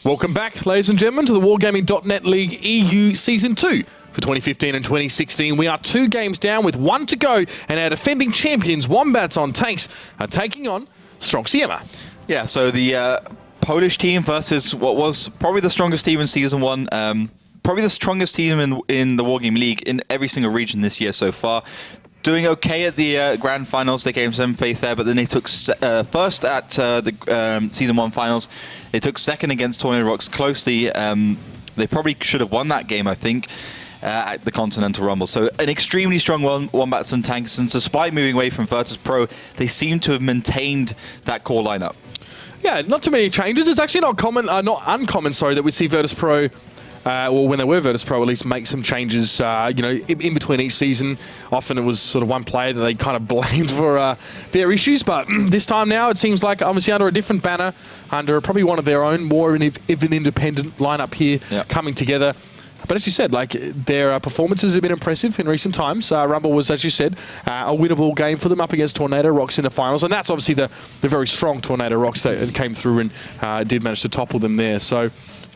Welcome back, ladies and gentlemen, to the Wargaming.net League EU Season 2 for 2015 and 2016. We are 2 games down with 1 to go, and our defending champions, Wombats on Tanks, are taking on Stronk Siema. Yeah, so the Polish team versus what was probably the strongest team in Season 1. Probably the strongest team in the Wargaming League in every single region this year so far. Doing okay at the Grand Finals. They came 7th, 8th there, but then they took first at the Season 1 Finals. They took second against Tornado Rocks closely. They probably should have won that game, I think, at the Continental Rumble. So an extremely strong Wombats and Tanks, and despite moving away from Virtus Pro, they seem to have maintained that core lineup. Yeah, not too many changes. It's actually not uncommon, that we see Virtus Pro, or when they were Virtus Pro, at least make some changes, in between each season. Often it was sort of one player that they kind of blamed for their issues, but this time now it seems like obviously under a different banner, under probably one of their own, more of an independent lineup here coming together. But as you said, their performances have been impressive in recent times. Rumble was, as you said, a winnable game for them up against Tornado Rocks in the finals, and that's obviously the very strong Tornado Rocks that came through and did manage to topple them there. So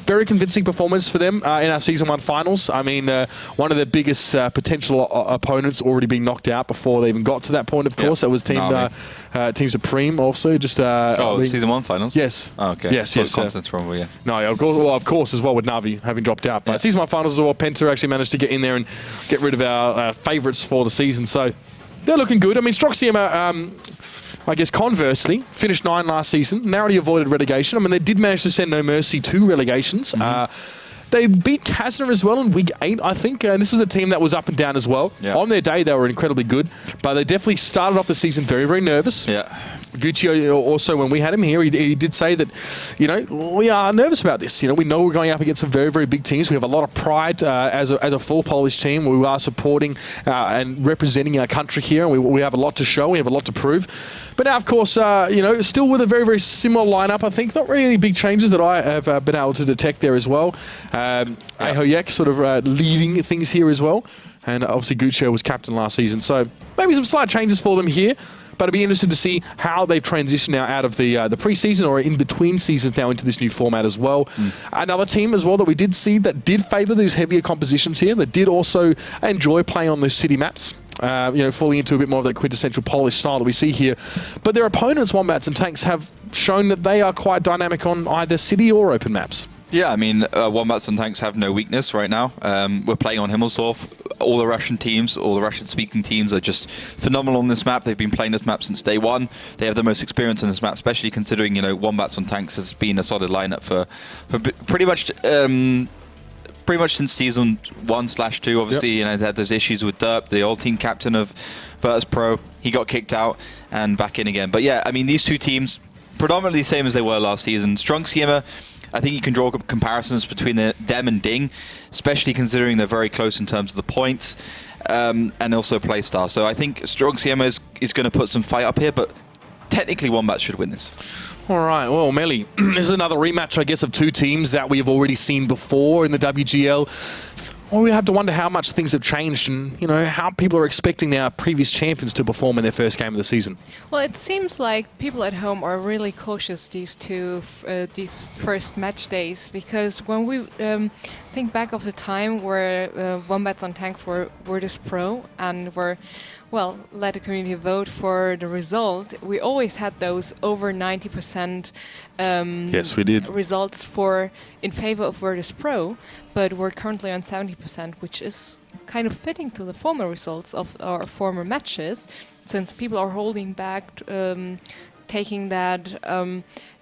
very convincing performance for them in our Season 1 finals. I mean, one of the biggest potential opponents already being knocked out before they even got to that point, of course. That was Team Supreme also. Season 1 finals? Yes. Oh, okay. Yes. Rumble, yeah. No, of course, as well with Navi having dropped out. But Season 1 finals as well, Penta actually managed to get in there and get rid of our favourites for the season. So they're looking good. I mean, Stronk Siema, I guess conversely, finished 9 last season, narrowly avoided relegation. I mean, they did manage to send no mercy to relegations. They beat Kazner as well in Week 8, I think, and this was a team that was up and down as well. On their day, they were incredibly good, but they definitely started off the season very, very nervous. Guccio also, when we had him here, he did say that, we are nervous about this. We know we're going up against some very, very big teams. We have a lot of pride as a full Polish team. We are supporting and representing our country here. And we have a lot to show. We have a lot to prove. But now, of course, still with a very, very similar lineup, I think. Not really any big changes that I have been able to detect there as well. Ahoyek sort of leading things here as well. And obviously, Guccio was captain last season. So maybe some slight changes for them here. But it'll be interesting to see how they've transitioned now out of the pre-season or in between seasons now into this new format as well. Another team as well that we did see that did favour these heavier compositions here, that did also enjoy playing on those city maps, falling into a bit more of that quintessential Polish style that we see here. But their opponents, Wombats and Tanks, have shown that they are quite dynamic on either city or open maps. Yeah, I mean, Wombats and Tanks have no weakness right now. We're playing on Himmelsdorf. All the Russian teams, all the Russian-speaking teams are just phenomenal on this map. They've been playing this map since day 1. They have the most experience on this map, especially considering, Wombats and Tanks has been a solid lineup for pretty much since Season 1/2. Obviously, they had those issues with Derp, the old team captain of Virtus Pro. He got kicked out and back in again. But yeah, I mean, these two teams, predominantly the same as they were last season. Stronk Siema, I think you can draw comparisons between them and Ding, especially considering they're very close in terms of the points and also playstyle. So I think Stronk Siema is going to put some fight up here, but technically Wombats should win this. All right, well, Melly, this is another rematch, I guess, of 2 teams that we have already seen before in the WGL. Well, we have to wonder how much things have changed and, how people are expecting their previous champions to perform in their first game of the season. Well, it seems like people at home are really cautious these first match days, because when we think back of the time where Wombats on Tanks were Virtus Pro and let the community vote for the result, we always had those over 90% yes, we did. results in favor of Virtus Pro, but we're currently on 70%, which is kind of fitting to the former results of our former matches, since people are holding back, taking that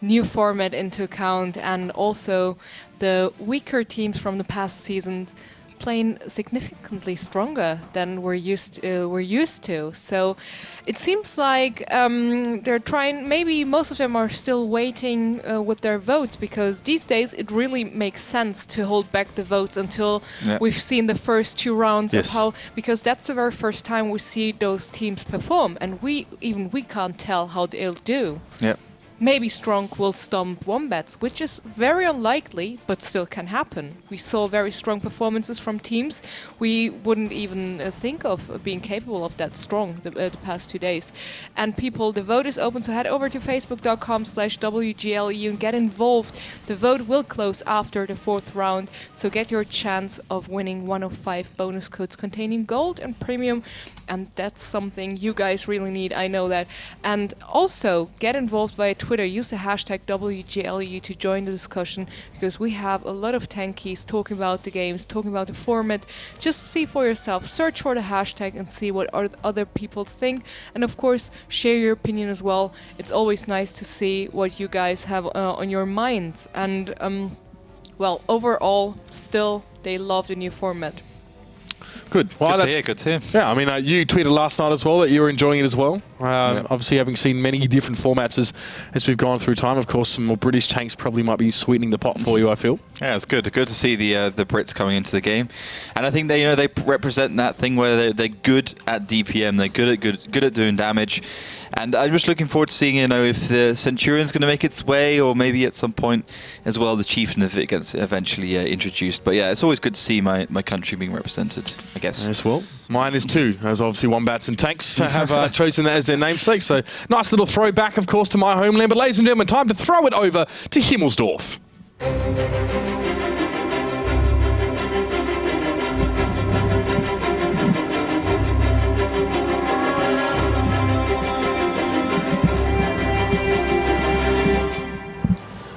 new format into account, and also the weaker teams from the past seasons playing significantly stronger than we're used to. So it seems like they're trying. Maybe most of them are still waiting with their votes, because these days it really makes sense to hold back the votes until we've seen the first 2 rounds of how, because that's the very first time we see those teams perform, and we can't tell how they'll do. maybe Stronk will stomp Wombats, which is very unlikely, but still can happen. We saw very strong performances from teams we wouldn't even think of being capable of that strong the past 2 days. And people, the vote is open, so head over to facebook.com/WGLEU and get involved. The vote will close after the 4th round, so get your chance of winning one of 5 bonus codes containing gold and premium, and that's something you guys really need, I know that. And also, get involved via Twitter, use the hashtag WGLEU to join the discussion, because we have a lot of tankies talking about the games, talking about the format. Just see for yourself, search for the hashtag and see what other people think, and of course share your opinion as well. It's always nice to see what you guys have on your minds. And well, overall, still they love the new format. Good. Well, Good to hear. Yeah, I mean, you tweeted last night as well that you were enjoying it as well. Obviously, having seen many different formats as we've gone through time. Of course, some more British tanks probably might be sweetening the pot for you, I feel. Yeah, it's good. Good to see the Brits coming into the game, and I think they represent that thing where they're good at DPM. They're good at doing damage. And I'm just looking forward to seeing, if the Centurion's going to make its way, or maybe at some point as well the Chieftain, if it gets eventually introduced. But yeah, it's always good to see my country being represented, I guess. Yes, well, mine is too, as obviously Wombats and Tanks have chosen that as their namesake. So nice little throwback, of course, to my homeland. But ladies and gentlemen, time to throw it over to Himmelsdorf.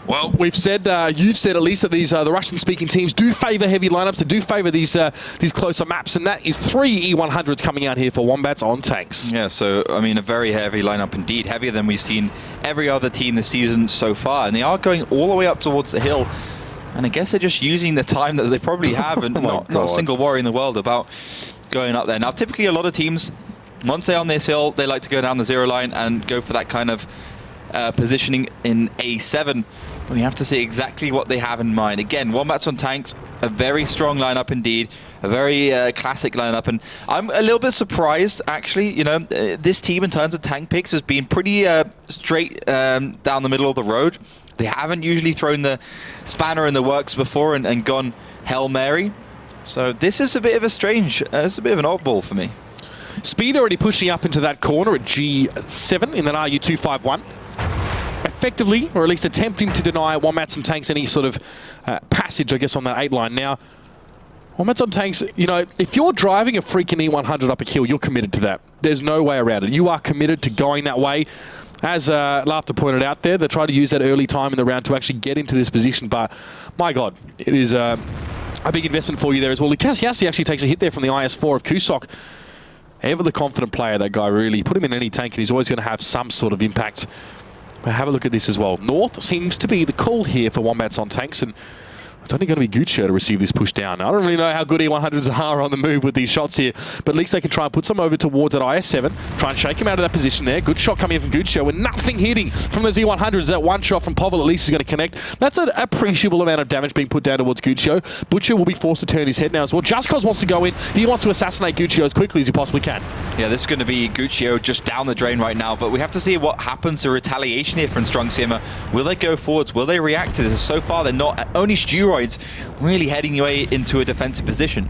Well, we've said, you've said at least that these the Russian-speaking teams do favour heavy lineups, they do favour these closer maps, and that is 3 E100s coming out here for Wombats on Tanks. Yeah, so, I mean, a very heavy lineup indeed, heavier than we've seen every other team this season so far, and they are going all the way up towards the hill, and I guess they're just using the time that they probably have, and not a single worry in the world about going up there. Now, typically a lot of teams, once they're on this hill, they like to go down the 0 line and go for that kind of positioning in A7. We have to see exactly what they have in mind. Again, Wombats on Tanks, a very strong lineup indeed, a very classic lineup, and I'm a little bit surprised actually. This team in terms of tank picks has been pretty straight down the middle of the road. They haven't usually thrown the spanner in the works before and gone Hail Mary. So this is a bit of a strange, it's a bit of an oddball for me. Speed already pushing up into that corner at G7 in that RU251. Effectively, or at least attempting to deny Wombats and Tanks any sort of passage, I guess, on that 8 line. Now, Wombats on Tanks, if you're driving a freaking E100 up a hill, you're committed to that. There's no way around it. You are committed to going that way. As Laughter pointed out there, they try to use that early time in the round to actually get into this position, but my God, it is a big investment for you there as well. Lukasiasi actually takes a hit there from the IS-4 of Kusok. Ever the confident player, that guy, really. Put him in any tank and he's always going to have some sort of impact. But have a look at this as well. North seems to be the call here for Wombats on Tanks, and it's only going to be Guccio to receive this push down. I don't really know how good E100s are on the move with these shots here, but at least they can try and put some over towards that IS-7, try and shake him out of that position there. Good shot coming in from Guccio, and nothing hitting from those E100s. That one shot from Povel at least is going to connect. That's an appreciable amount of damage being put down towards Guccio. Butcher will be forced to turn his head now as well. Just Cause wants to go in. He wants to assassinate Guccio as quickly as he possibly can. Yeah, this is going to be Guccio just down the drain right now, but we have to see what happens to retaliation here from Stronk Siema. Will they go forwards? Will they react to this? So far, they're not. Only Steroids really heading away into a defensive position.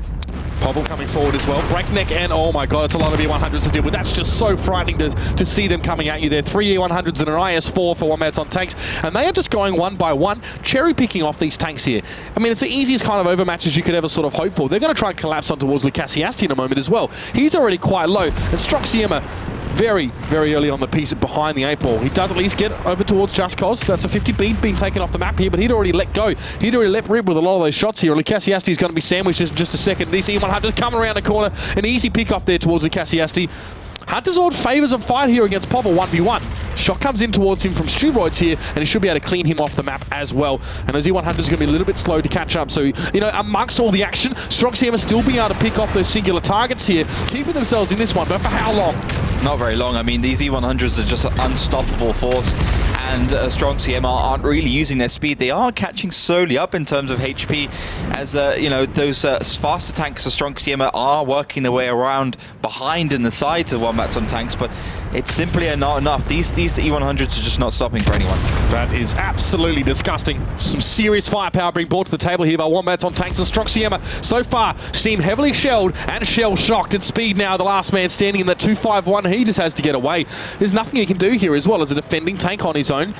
Povel coming forward as well. Breakneck, and oh my God, it's a lot of E100s to deal with. That's just so frightening to see them coming at you there. 3 E100s and an IS-4 for Wombats on Tanks, and they are just going one by one, cherry picking off these tanks here. I mean, it's the easiest kind of overmatches you could ever sort of hope for. They're going to try and collapse on towards Lukasiasti in a moment as well. He's already quite low, and Stronk Siema very, very early on the piece behind the 8 ball. He does at least get over towards Just Cause. That's a 50 beat being taken off the map here, but he'd already let go. He'd already let rip with a lot of those shots here. Lukasiasti is going to be sandwiched in just a second. This E100 coming around the corner. An easy pick off there towards Lukasiasti. Hunterzord favours a fight here against Povel 1v1. Shot comes in towards him from Steroids here, and he should be able to clean him off the map as well. And those E100s are going to be a little bit slow to catch up. So, amongst all the action, Stronk Siema still being able to pick off those singular targets here, keeping themselves in this one, but for how long? Not very long. I mean, these E100s are just an unstoppable force, and Stronk Siema aren't really using their speed. They are catching slowly up in terms of HP, as those faster tanks of Stronk Siema are working their way around behind in the sides of Wombats on Tanks. But it's simply not enough. These E100s are just not stopping for anyone. That is absolutely disgusting. Some serious firepower being brought to the table here by Wombats on tanks and Stronk Siema. So far, seem heavily shelled and shell shocked at speed now. The last man standing in the 251, he just has to get away. There's nothing he can do here as well as a defending tank on his own.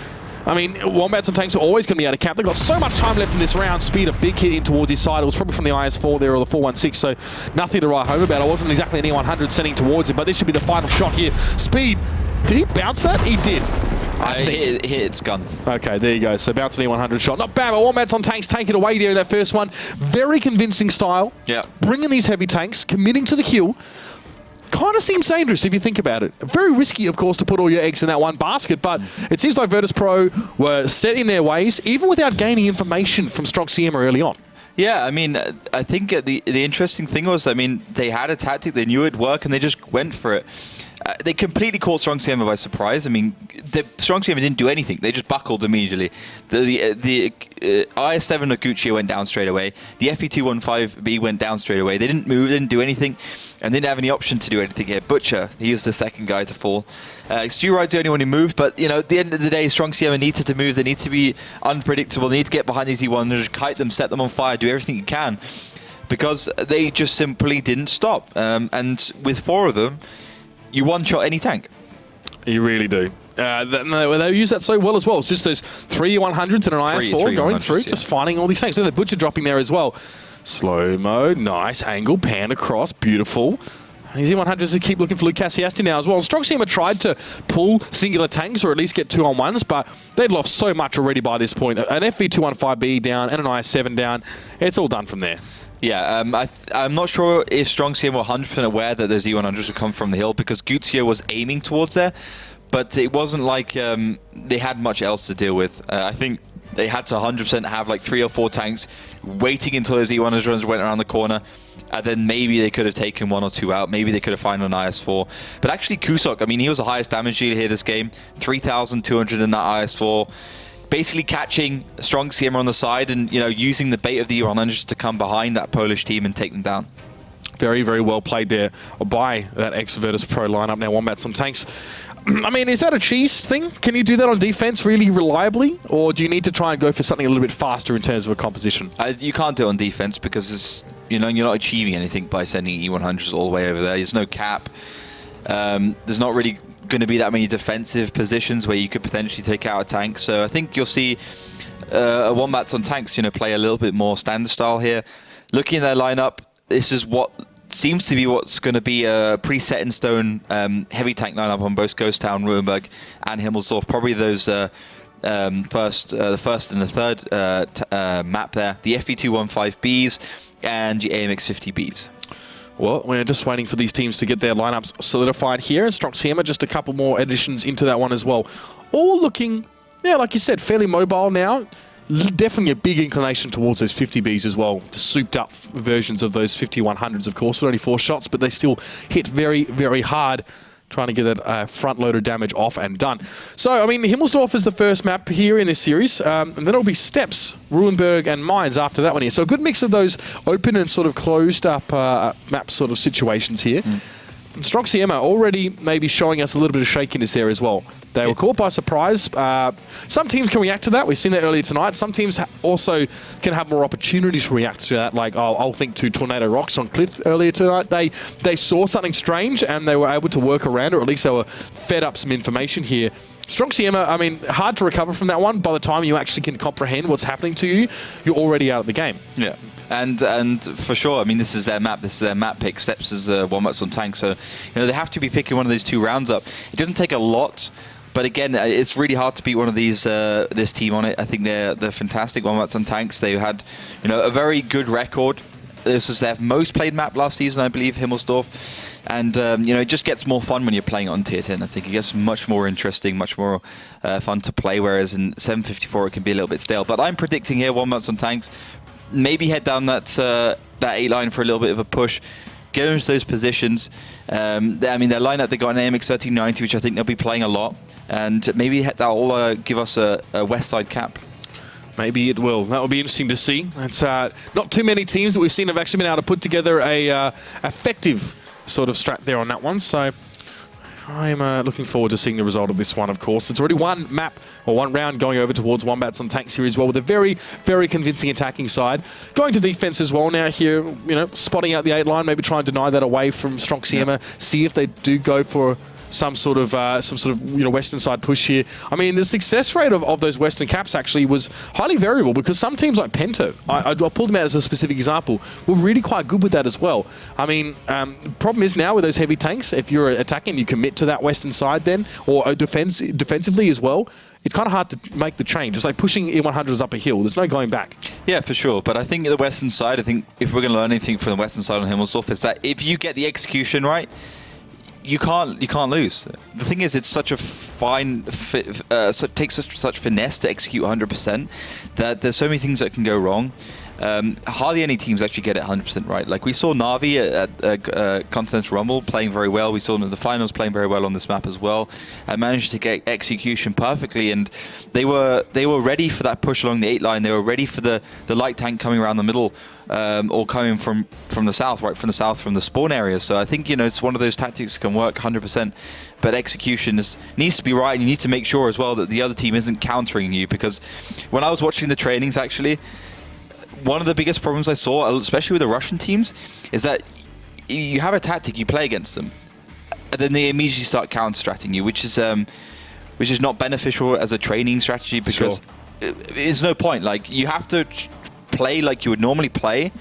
I mean, Wombats and tanks are always going to be out of cap. They've got so much time left in this round. Speed, a big hit in towards his side. It was probably from the IS-4 there or the 416, so nothing to write home about. It wasn't exactly an E100 sending towards him, but this should be the final shot here. Speed, did he bounce that? He did. I think. Hit its gun. Okay, there you go. So bounce an E100 shot. Not bad, but Wombats on tanks take it away there in that first one. Very convincing style. Yeah. Bringing these heavy tanks, committing to the kill. Kind of seems dangerous if you think about it. Very risky, of course, to put all your eggs in that one basket, but it seems like Virtus Pro were set in their ways, even without gaining information from Stronk Siema early on. Yeah, I mean, I think the interesting thing was, I mean, they had a tactic, they knew it'd work, and they just went for it. They completely caught Stronk Siema by surprise. I mean, Stronk Siema didn't do anything. They just buckled immediately. The IS-7 Noguchi went down straight away. The FE215B went down straight away. They didn't move, didn't do anything, and didn't have any option to do anything here. Butcher, he was the second guy to fall. Stu Ride's the only one who moved, but, you know, at the end of the day, Stronk Siema needed to move. They need to be unpredictable. They need to get behind these E1s, just kite them, set them on fire, do everything you can, because they just simply didn't stop. And with 4 of them, you one-shot any tank. You really do. They use that so well as well. It's just those 3 100s and an IS-4 going through, just finding all these tanks. So the Butcher dropping there as well. Slow-mo, nice angle, pan across, beautiful. These E100s keep looking for Luke Cassiasti now as well. Stronk Siema tried to pull singular tanks or at least get 2-on-1s, but they'd lost so much already by this point. An FV215B down and an IS-7 down. It's all done from there. Yeah, I'm not sure if Stronk Siema were 100% aware that those E100s would come from the hill, because Guzio was aiming towards there, but it wasn't like they had much else to deal with. I think they had to 100% have like 3 or 4 tanks waiting until those E100s went around the corner, and then maybe they could have taken 1 or 2 out. Maybe they could have found an IS-4. But actually Kusok, I mean, he was the highest damage dealer here this game, 3,200 in that IS-4. Basically catching Stronk Siema on the side and, you know, using the bait of the E100s to come behind that Polish team and take them down. Very, very well played there by that ex-Virtus Pro lineup. Now Wombats on tanks. I mean, is that a cheese thing? Can you do that on defense really reliably? Or do you need to try and go for something a little bit faster in terms of a composition? You can't do it on defense because, it's, you know, you're not achieving anything by sending E100s all the way over there. There's no cap. There's not really going to be that many defensive positions where you could potentially take out a tank. So I think you'll see Wombats on tanks, you know, play a little bit more standard style here. Looking at their lineup, this is what seems to be what's going to be a pre-set in stone heavy tank lineup on both Ghost Town, Ruinberg, and Himmelsdorf. Probably those the first and the third map there. The FE215Bs and the AMX50Bs. Well, we're just waiting for these teams to get their lineups solidified here. And Stronk Siema, just a couple more additions into that one as well. All looking, yeah, like you said, fairly mobile now. Definitely a big inclination towards those 50Bs as well. The souped up versions of those 5100s, of course, with only 4 shots, but they still hit very, very hard, trying to get that front-loader damage off and done. So, I mean, Himmelsdorf is the first map here in this series, and then it'll be Steps, Ruinberg, and Mines after that one here. So a good mix of those open and sort of closed-up map sort of situations here. And Stronk Siema already maybe showing us a little bit of shakiness there as well. They were caught by surprise. Some teams can react to that. We've seen that earlier tonight. Some teams also can have more opportunity to react to that. Like, I'll think to Tornado Rocks on Cliff earlier tonight. They saw something strange and they were able to work around, or at least they were fed up some information here. Stronk Siema, I mean, hard to recover from that one. By the time you actually can comprehend what's happening to you, you're already out of the game. Yeah. And for sure, I mean, this is their map. This is their map pick. Steps is Wombats on tank. So, you know, they have to be picking one of these 2 rounds up. It doesn't take a lot. But again, it's really hard to beat one of these this team on it. I think they're fantastic. Wombats on tanks. They had, you know, a very good record. This was their most played map last season, I believe, Himmelsdorf. And you know, it just gets more fun when you're playing it on tier 10. I think it gets much more interesting, much more fun to play. Whereas in 754, it can be a little bit stale. But I'm predicting here, Wombats on tanks, maybe head down that 8 line for a little bit of a push. Go into those positions. I mean, their lineup, they got an AMX 1390, which I think they'll be playing a lot. And maybe that'll give us a west side cap. Maybe it will. That will be interesting to see. It's not too many teams that we've seen have actually been able to put together a effective sort of strat there on that one. So I'm looking forward to seeing the result of this one, of course. It's already one map, or one round going over towards Wombats on Tank Series as well, with a very, very convincing attacking side. Going to defense as well now here, you know, spotting out the 8 line, maybe try and deny that away from Stronk Siema, see if they do go for some sort of you know, western side push here. I mean, the success rate of those western caps actually was highly variable, because some teams like Pento, I pulled them out as a specific example, were really quite good with that as well. I mean, the problem is now with those heavy tanks, if you're attacking, you commit to that western side then, or defensively as well, it's kind of hard to make the change. It's like pushing E100s up a hill. There's no going back. Yeah, for sure. But I think the western side, I think if we're going to learn anything from the western side on Himmelsdorf, is that if you get the execution right, you can't lose. The thing is, it's such a fine, it takes such finesse to execute 100% that there's so many things that can go wrong. Hardly any teams actually get it 100% right. Like we saw Na'Vi at Continental Rumble playing very well. We saw them in the finals playing very well on this map as well, and managed to get execution perfectly. And they were ready for that push along the 8 line. They were ready for the light tank coming around the middle, or coming from the south, right from the south, from the spawn area. So I think, you know, it's one of those tactics that can work 100%, but execution needs to be right. And you need to make sure as well that the other team isn't countering you, because when I was watching the trainings, actually, one of the biggest problems I saw, especially with the Russian teams, is that you have a tactic, you play against them, and then they immediately start counter-stratting you, which is not beneficial as a training strategy, because there's no point. Like, you have to play like you would normally play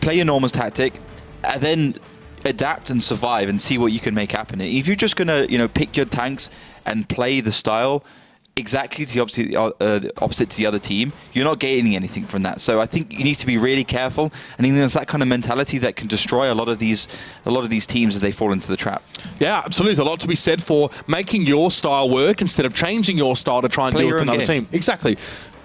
your normal tactic, and then adapt and survive and see what you can make happen. If you're just gonna, you know, pick your tanks and play the style exactly to the opposite to the other team, you're not gaining anything from that. So I think you need to be really careful, and I think there's that kind of mentality that can destroy a lot of these teams as they fall into the trap. Yeah, absolutely. There's a lot to be said for making your style work instead of changing your style to try and deal with another team. Exactly.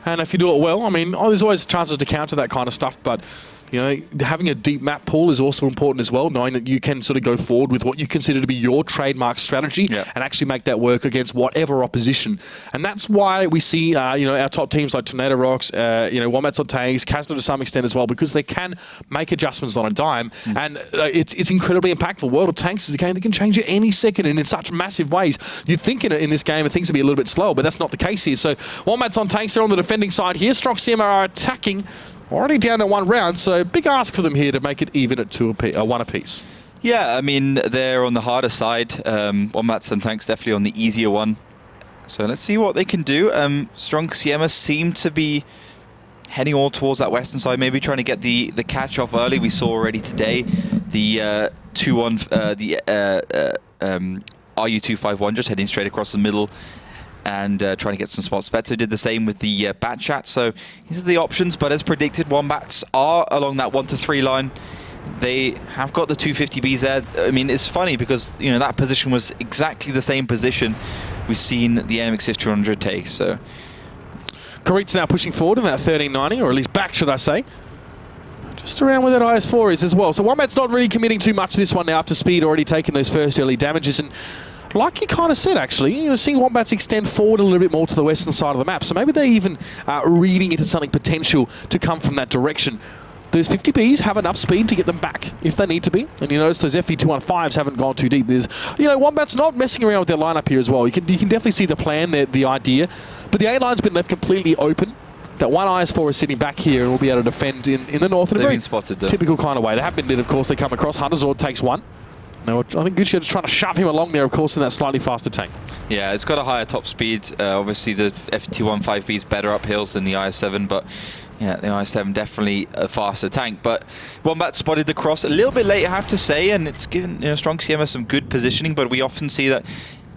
And if you do it well, I mean, there's always chances to counter that kind of stuff, but you know, having a deep map pool is also important as well, knowing that you can sort of go forward with what you consider to be your trademark strategy and actually make that work against whatever opposition. And that's why we see, you know, our top teams like Tornado Rocks, you know, Wombats on Tanks, Kazna to some extent as well, because they can make adjustments on a dime, and it's incredibly impactful. World of Tanks is a game that can change at any second and in such massive ways. You'd think in this game things would be a little bit slower, but that's not the case here. So Wombats on Tanks, they're on the defending side here. Stronk Siema are attacking. Already down at 1 round, so big ask for them here to make it even at 1 apiece. Yeah, I mean, they're on the harder side. Wombats and Tanks definitely on the easier one. So let's see what they can do. Stronk Siema seem to be heading all towards that western side, maybe trying to get the catch off early. We saw already today the RU251 just heading straight across the middle and trying to get some spots. Veto did the same with the Bat Chat, so these are the options, but as predicted, Wombats are along that 1 to 3 line. They have got the 250Bs there. I mean, it's funny because, you know, that position was exactly the same position we've seen the AMX-5200 take, so... Karit's now pushing forward in that 1390, or at least back, should I say. Just around where that IS-4 is as well. So Wombats not really committing too much to this one now after Speed already taking those first early damages, and like you kind of said, actually, you know, seeing Wombats extend forward a little bit more to the western side of the map. So maybe they're even reading into something potential to come from that direction. Those 50Bs have enough speed to get them back if they need to be. And you notice those FV215s haven't gone too deep. There's, you know, Wombats not messing around with their lineup here as well. You can definitely see the plan, the idea. But the A-line's been left completely open. That one IS-4 is sitting back here and will be able to defend in the north in a very typical kind of way. They have been, of course, they come across. Hunterzord takes one. No, I think Gucci is trying to shove him along there, of course, in that slightly faster tank. Yeah, it's got a higher top speed. Obviously, the FT15B is better up hills than the IS-7, but yeah, the IS-7 definitely a faster tank. But Wombat spotted the cross a little bit late, I have to say, and it's given, you know, Stronk Siema some good positioning, but we often see that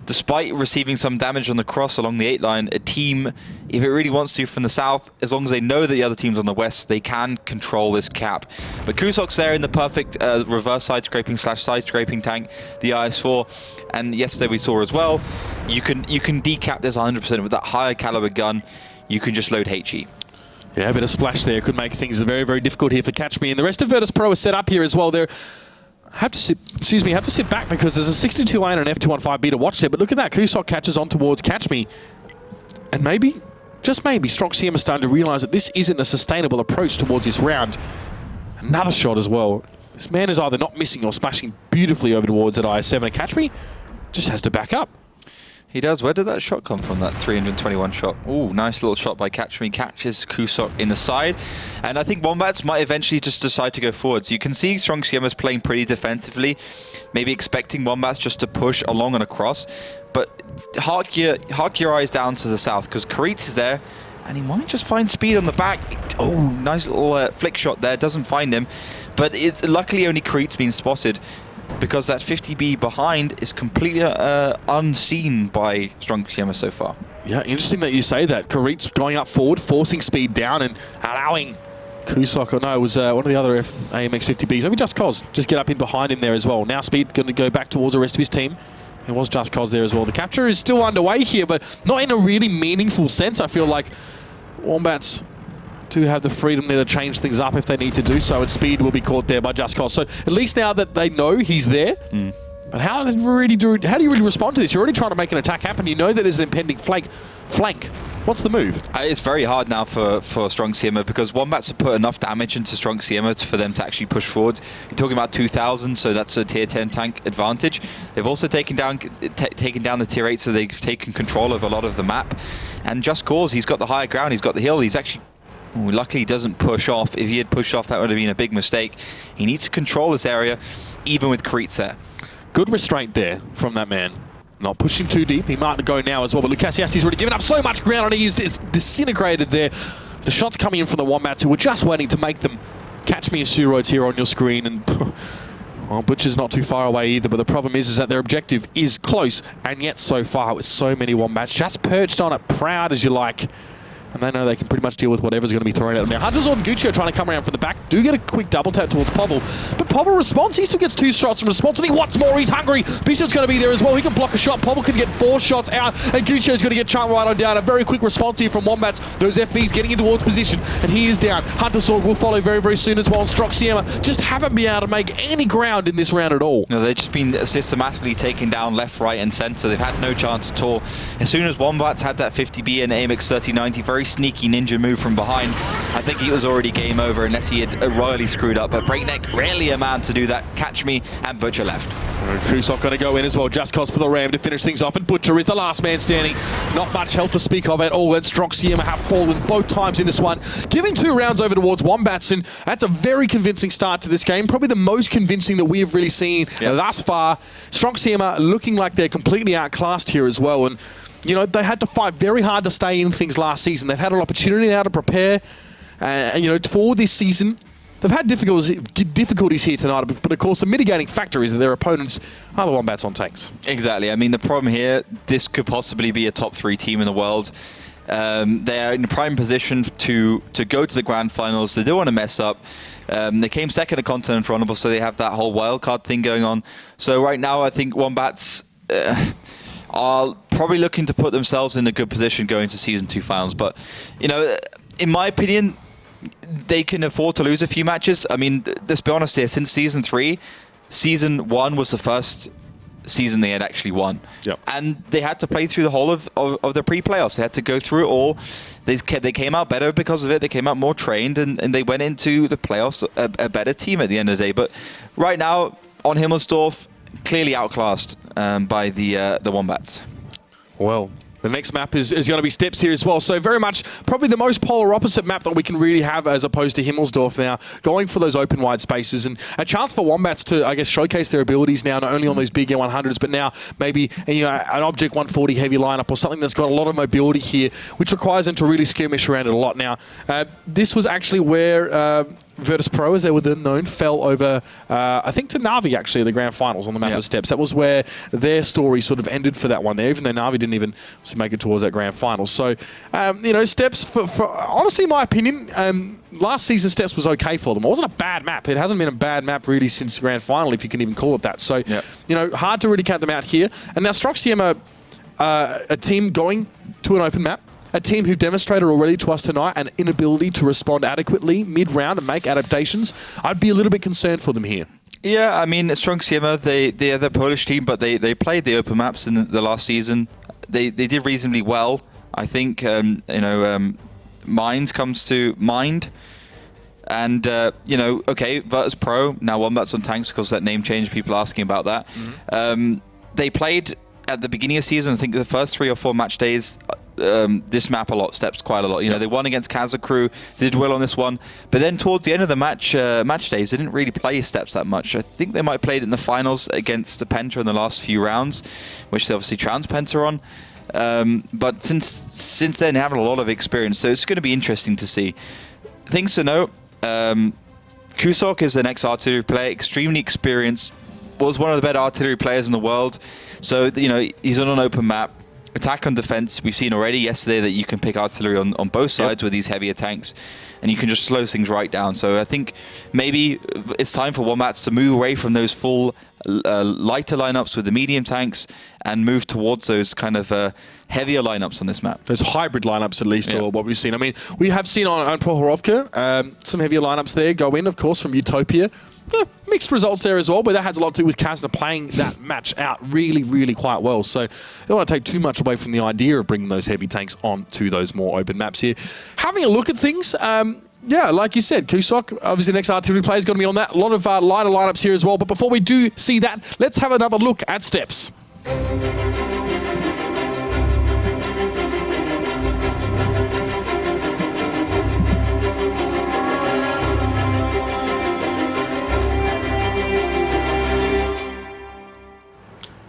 despite receiving some damage on the cross along the 8 line, a team, if it really wants to from the south, as long as they know that the other team's on the west, they can control this cap. But Kusok's there in the perfect reverse side scraping / side scraping tank, the IS-4, and yesterday we saw as well, you can decap this 100% with that higher caliber gun. You can just load HE. Yeah, a bit of splash there could make things very, very difficult here for Catch Me. And the rest of Virtus Pro is set up here as well. They're have to sit back because there's a 62A and an F215B to watch there. But look at that, Kusok catches on towards Catch Me. And maybe, just maybe, Stronk Siema starting to realise that this isn't a sustainable approach towards this round. Another shot as well. This man is either not missing or smashing beautifully over towards that IS-7. And Catch Me just has to back up. He does. Where did that shot come from, that 321 shot? Ooh, nice little shot by Catchme. Catches Kusok in the side. And I think Wombats might eventually just decide to go forwards. You can see Stronk Siema's playing pretty defensively, maybe expecting Wombats just to push along and across. But hark your eyes down to the south, because Karitz is there, and he might just find speed on the back. Oh, nice little flick shot there. Doesn't find him. But it's luckily only Karitz being spotted, because that 50B behind is completely unseen by Stronk Siema so far. Yeah, interesting that you say that. Karitz going up forward, forcing speed down and allowing Kusok, or no, it was one of the other AMX 50Bs. Maybe Just Cause. Just get up in behind him there as well. Now Speed going to go back towards the rest of his team. It was Just Cause there as well. The capture is still underway here, but not in a really meaningful sense. I feel like Wombats do have the freedom there to change things up if they need to do so, and Speed will be caught there by Just Cause. So at least now that they know he's there, but how do you really respond to this? You're already trying to make an attack happen. You know that there's an impending flank. What's the move? It's very hard now for Stronk Siema, because Wombats have put enough damage into Stronk Siema for them to actually push forward. You're talking about 2,000, so that's a tier 10 tank advantage. They've also taken down the tier 8, so they've taken control of a lot of the map. And Just Cause, he's got the higher ground, he's got the hill, he's actually... luckily he doesn't push off. If he had pushed off, that would have been a big mistake. He needs to control this area, even with Karitz there. Good restraint there from that man. Not pushing too deep. He might go now as well, but Lukasiasti's already given up so much ground, and he is disintegrated there. The shots coming in from the Wombats, who were just waiting to make them. Catch me in steroids here on your screen, and well, Butcher's not too far away either, but the problem is that their objective is close, and yet so far with so many Wombats just perched on it, proud as you like. And they know they can pretty much deal with whatever's going to be thrown at them. Now, Hunter's on Guccio trying to come around from the back. Do get a quick double tap towards Pobble. But Pobble responds. He still gets 2 shots in response. And what's more, he's hungry. Bishop's going to be there as well. He can block a shot. Pobble can get 4 shots out. And Guccio's going to get chunked right on down. A very quick response here from Wombats. Those FVs getting in towards position. And he is down. Hunter's Sword will follow very, very soon as well. And Stronk Siema just haven't been able to make any ground in this round at all. No, they've just been systematically taken down left, right, and centre. They've had no chance at all. As soon as Wombats had that 50B and AMX 3090, very sneaky ninja move from behind, I think it was already game over unless he had royally screwed up. But Breakneck, rarely a man to do that. Catch me, and Butcher left. Kusok going to go in as well. Just Cause for the ram to finish things off, and Butcher is the last man standing. Not much health to speak of at all, and Stronk Siema have fallen both times in this one, giving 2 rounds over towards Wombats, and that's a very convincing start to this game. Probably the most convincing that we have really seen thus far. Stronk Siema looking like they're completely outclassed here as well, and you know, they had to fight very hard to stay in things last season. They've had an opportunity now to prepare, you know, for this season. They've had difficulties here tonight, but of course the mitigating factor is that their opponents are the Wombats on tanks. Exactly. I mean, the problem here, this could possibly be a top 3 team in the world. They are in a prime position to go to the grand finals. They don't want to mess up. They came second at Continental Runnable, so they have that whole wildcard thing going on. So right now, I think Wombats are probably looking to put themselves in a good position going to Season 2 finals. But, you know, in my opinion, they can afford to lose a few matches. I mean, let's be honest here, since Season 3, Season 1 was the first season they had actually won. Yep. And they had to play through the whole of the pre-playoffs. They had to go through it all. They came out better because of it. They came out more trained, and they went into the playoffs a better team at the end of the day. But right now, on Himmelsdorf, clearly outclassed by the Wombats. Well, the next map is going to be Steps here as well. So very much probably the most polar opposite map that we can really have as opposed to Himmelsdorf now, going for those open wide spaces and a chance for Wombats to, I guess, showcase their abilities now, not only on those big Air100s, but now maybe, you know, an Object 140 heavy lineup or something that's got a lot of mobility here, which requires them to really skirmish around it a lot. Now, this was actually where Virtus Pro, as they were then known, fell over, I think, to Na'Vi, actually, the grand finals on the map of Steps. That was where their story sort of ended for that one there, even though Na'Vi didn't even make it towards that grand final. So, you know, Steps, for honestly, in my opinion, last season Steps was okay for them. It wasn't a bad map. It hasn't been a bad map really since the grand final, if you can even call it that. So, you know, hard to really count them out here. And now Stronk Siema, a team going to an open map, a team who've demonstrated already to us tonight an inability to respond adequately mid-round and make adaptations. I'd be a little bit concerned for them here. Yeah, I mean, Stronk Siema, they are the Polish team, but they played the open maps in the last season. They did reasonably well. I think, you know, Mind comes to mind. And, you know, okay, Virtus Pro, now Wombats on tanks, because that name change, people asking about that. They played at the beginning of the season, I think the first 3 or 4 match days, this map steps quite a lot. You know, they won against Kazakru, they did well on this one, but then towards the end of the match days, they didn't really play steps that much. I think they might have played it in the finals against the Penta in the last few rounds, which they obviously trounced Penta on. But since then, they have a lot of experience, so it's going to be interesting to see. Things to note, Kusok is an ex-artillery player, extremely experienced, was one of the better artillery players in the world. So, you know, he's on an open map. Attack and defense, we've seen already yesterday that you can pick artillery on both sides with these heavier tanks, and you can just slow things right down. So I think maybe it's time for Wombats to move away from those full lighter lineups with the medium tanks and move towards those kind of heavier lineups on this map. Those hybrid lineups, at least, or what we've seen. I mean, we have seen on Prohorovka some heavier lineups there go in, of course, from Utopia. Yeah, mixed results there as well, but that has a lot to do with Kazna playing that match out really, really quite well. So I don't want to take too much away from the idea of bringing those heavy tanks onto those more open maps here. Having a look at things, yeah, like you said, Kusok, obviously the next artillery player is going to be on that. A lot of lighter lineups here as well, but before we do see that, let's have another look at steps.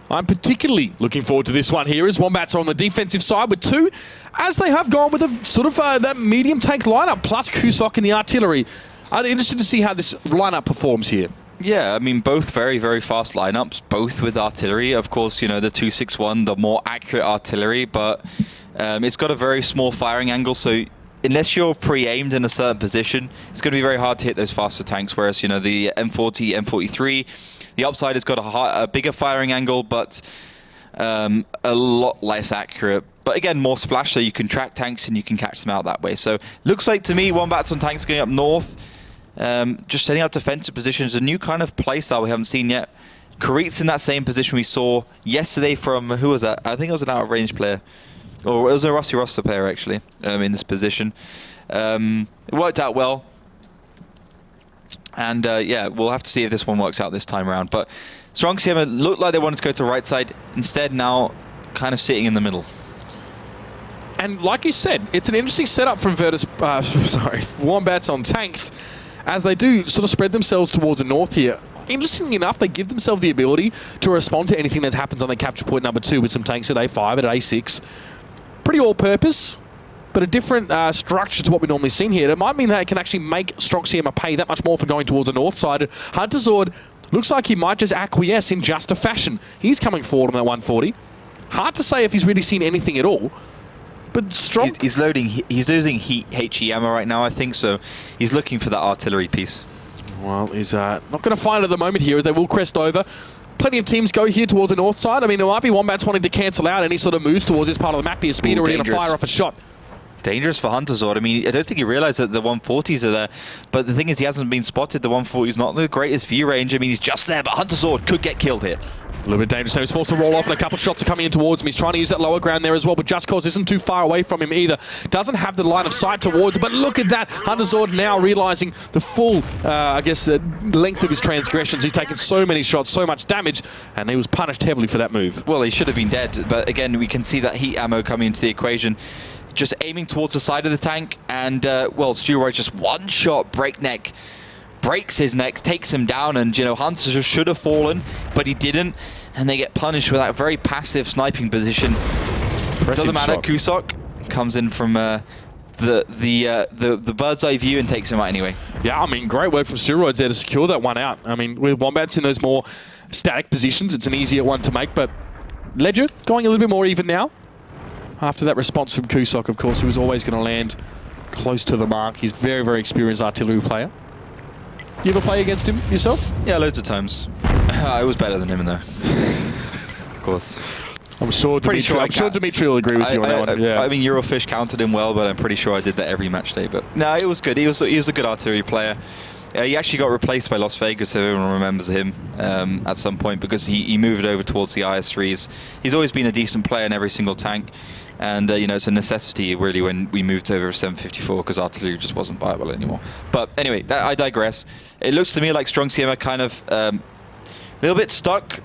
I'm particularly looking forward to this one here as Wombats are on the defensive side with 2, as they have gone with a sort of that medium tank lineup plus Kusok in the artillery. I'm interested to see how this lineup performs here. Yeah, I mean, both very, very fast lineups, both with artillery. Of course, you know, the 261, the more accurate artillery, but it's got a very small firing angle, so unless you're pre-aimed in a certain position, it's going to be very hard to hit those faster tanks, whereas, you know, the M40, M43, the upside has got a bigger firing angle, but a lot less accurate. But again, more splash, so you can track tanks and you can catch them out that way. So looks like to me, Wombats on tanks going up north, just setting up defensive positions, a new kind of playstyle we haven't seen yet. Karit's in that same position we saw yesterday from, who was that? I think it was an out-of-range player. Or it was a Rusty Roster player, actually, in this position. It worked out well. And yeah, we'll have to see if this one works out this time around. But Stronk Siema looked like they wanted to go to the right side. Instead, now kind of sitting in the middle. And like you said, it's an interesting setup from Wombats on tanks, as they do sort of spread themselves towards the north here. Interestingly enough, they give themselves the ability to respond to anything that happens on the capture point number 2 with some tanks at A5, at A6. Pretty all-purpose, but a different structure to what we normally see here. It might mean that it can actually make Stronk Siema pay that much more for going towards the north side. Hunter Zord looks like he might just acquiesce in just a fashion. He's coming forward on that 140. Hard to say if he's really seen anything at all. But Stronk... He's loading, he's losing HE ammo right now, I think, so he's looking for that artillery piece. Well, he's not going to find it at the moment here, as they will crest over. Plenty of teams go here towards the north side. I mean, it might be Wombats wanting to cancel out any sort of moves towards this part of the map here. Speed already going to fire off a shot. Dangerous for Hunter Zord. I mean, I don't think he realized that the 140s are there. But the thing is, he hasn't been spotted. The 140 is not the greatest view range. I mean, he's just there, but Hunter Zord could get killed here. A little bit dangerous. So he's forced to roll off, and a couple of shots are coming in towards him. He's trying to use that lower ground there as well, but Just Cause isn't too far away from him either. Doesn't have the line of sight towards it, but look at that. Hunter Zord now realizing the full, I guess, the length of his transgressions. He's taken so many shots, so much damage, and he was punished heavily for that move. Well, he should have been dead, but again, we can see that heat ammo coming into the equation. Just aiming towards the side of the tank, and, well, Stu just one shot, breakneck, breaks his neck, takes him down, and, you know, Hunter just should have fallen, but he didn't. And they get punished with that very passive sniping position. Doesn't matter. Shot. Kusok comes in from the bird's eye view and takes him out anyway. Yeah, I mean, great work from Steroids there to secure that one out. I mean, with Wombats in those more static positions, it's an easier one to make. But Ledger going a little bit more even now. After that response from Kusok, of course, he was always going to land close to the mark. He's very, very experienced artillery player. You ever play against him yourself? Yeah, loads of times. I was better than him, though. Of course. I'm sure Dimitri will agree with you on that one. Yeah. I mean, Eurofish counted him well, but I'm pretty sure I did that every match day. But no, it was good. He was a good artillery player. He actually got replaced by Las Vegas, if everyone remembers him, at some point, because he moved over towards the IS-3s. He's always been a decent player in every single tank. And, you know, it's a necessity, really, when we moved over to 754, because artillery just wasn't viable anymore. But anyway, I digress. It looks to me like Stronk Siema kind of a little bit stuck.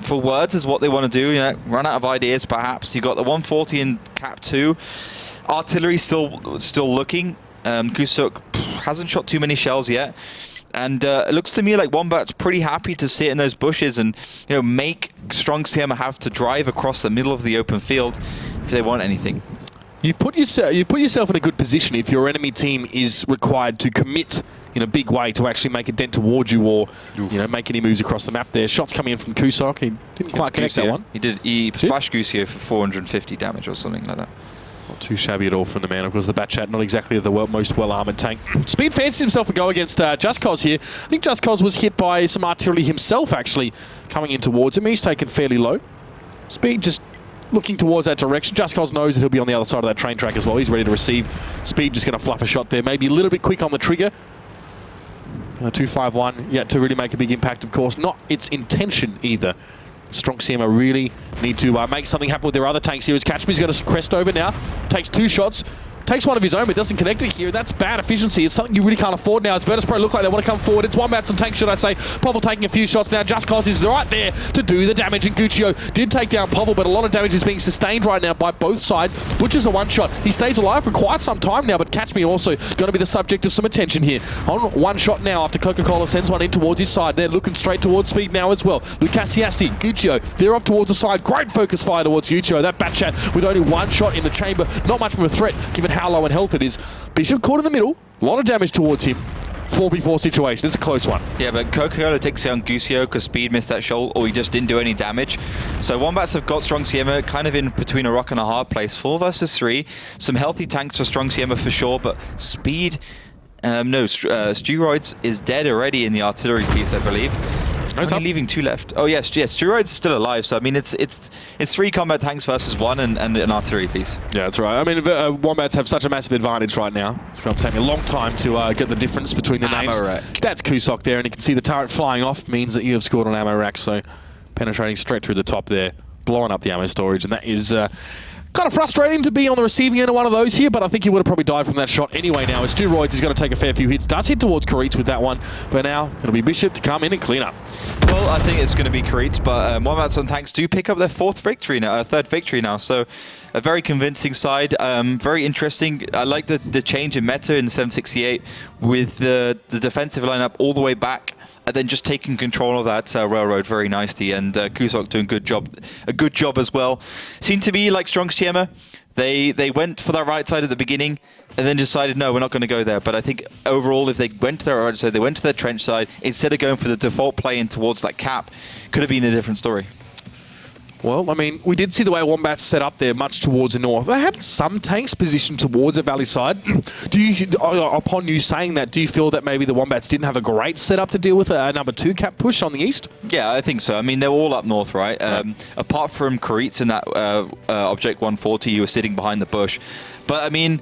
for words is what they want to do. Run out of ideas, perhaps. You got the 140 in Cap 2. Artillery still looking. Kusuk hasn't shot too many shells yet. And it looks to me like Wombats pretty happy to sit in those bushes and make Stronk Siema have to drive across the middle of the open field if they want anything. You've put yourself in a good position if your enemy team is required to commit in a big way to actually make a dent towards you or make any moves across the map there. Shots coming in from Kusok. He didn't quite connect that one. He splashed Gusio for 450 damage or something like that. Not too shabby at all from the man. Of course, the Batchat, not exactly the most well-armoured tank. Speed fancies himself a go against Just Cause here. I think Just Cause was hit by some artillery himself, actually, coming in towards him. He's taken fairly low. Speed just looking towards that direction. Just Cause knows that he'll be on the other side of that train track as well. He's ready to receive. Speed just going to fluff a shot there. Maybe a little bit quick on the trigger. 251, yet to really make a big impact, of course. Not its intention either. Stronk Siema really need to make something happen with their other tanks here. As Catchme's got a crest over now. Takes 2 shots. Takes one of his own, but doesn't connect it here. That's bad efficiency. It's something you really can't afford now. As Virtus.pro look like they want to come forward. It's Wombats on tank, should I say. Povel taking a few shots now. Just Cause is right there to do the damage. And Guccio did take down Povel, but a lot of damage is being sustained right now by both sides. Butcher's a one-shot. He stays alive for quite some time now, but Catchme also going to be the subject of some attention here. On one shot now after Coca-Cola sends one in towards his side. They're looking straight towards Speed now as well. Lucasiasti, Guccio, they're off towards the side. Great focus fire towards Guccio. That Batchat with only one shot in the chamber. Not much of a threat, given how low in health it is. Bishop caught in the middle, a lot of damage towards him. 4v4 situation, it's a close one. Yeah, but Coca-Cola takes down Gusio because Speed missed that shot, or he just didn't do any damage. So Wombats have got Stronk Siema kind of in between a rock and a hard place. 4 versus 3. Some healthy tanks for Stronk Siema for sure, but Speed... Steroids is dead already in the artillery piece, I believe. Only leaving 2 left. Oh yes, Steroids is still alive. So I mean, it's 3 combat tanks versus 1 and an artillery piece. Yeah, that's right. I mean, Wombats have such a massive advantage right now. It's going to take me a long time to get the difference between the names. That's Kusok there, and you can see the turret flying off means that you have scored on ammo rack. So penetrating straight through the top there, blowing up the ammo storage, and that is. Kind of frustrating to be on the receiving end of one of those here, but I think he would have probably died from that shot anyway now. As Steroids is going to take a fair few hits. Does hit towards Karitz with that one, but now it'll be Bishop to come in and clean up. Well, I think it's going to be Karitz, but Wombats on tanks do pick up their 4th victory now, 3rd victory now, so a very convincing side, very interesting. I like the change in meta in 768 with the defensive lineup all the way back. And then just taking control of that railroad very nicely, and Kusok doing a good job as well. Seemed to be like Stronk Siema. They went for that right side at the beginning, and then decided no, we're not going to go there. But I think overall, if they went to their right side, they went to their trench side instead of going for the default play in towards that cap, could have been a different story. Well, I mean, we did see the way Wombats set up there, much towards the north. They had some tanks positioned towards the valley side. Upon you saying that, do you feel that maybe the Wombats didn't have a great setup to deal with a number 2 cap push on the east? Yeah, I think so. I mean, they're all up north, right? Apart from Karitz in that Object 140, you were sitting behind the bush. But, I mean...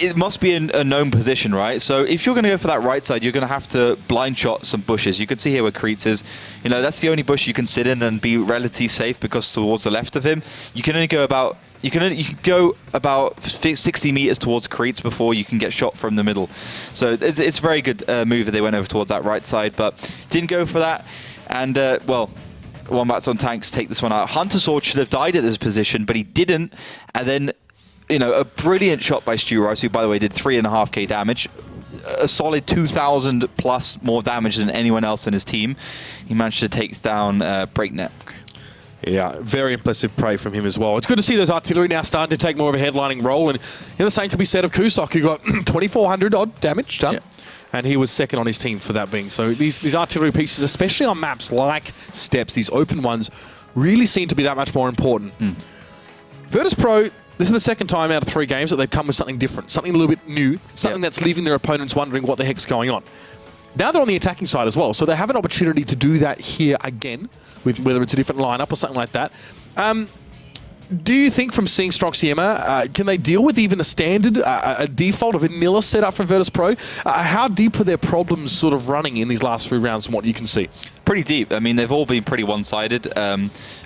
it must be a known position, right? So if you're going to go for that right side, you're going to have to blind shot some bushes. You can see here where Kreitz is. That's the only bush you can sit in and be relatively safe because towards the left of him, you can only go about 60 meters towards Kreitz before you can get shot from the middle. So it's a very good move that they went over towards that right side, but didn't go for that. And well, Wombats on tanks take this one out. Hunter Sword should have died at this position, but he didn't. And then a brilliant shot by Stu Rice, who, by the way, did 3.5k damage. A solid 2,000 plus more damage than anyone else in his team. He managed to take down Breakneck. Yeah, very impressive play from him as well. It's good to see those artillery now starting to take more of a headlining role. And the same can be said of Kusok, who got 2,400 odd damage done. Yeah. And he was second on his team for that being. So these artillery pieces, especially on maps like Steps, these open ones, really seem to be that much more important. Virtus.pro... this is the second time out of 3 games that they've come with something different, something a little bit new, something that's leaving their opponents wondering what the heck's going on. Now they're on the attacking side as well, so they have an opportunity to do that here again, with whether it's a different lineup or something like that. Do you think from seeing Stronk Siema, can they deal with even a standard, a default, a vanilla setup from Virtus.pro? How deep are their problems sort of running in these last 3 rounds from what you can see? Pretty deep. I mean, they've all been pretty one-sided. I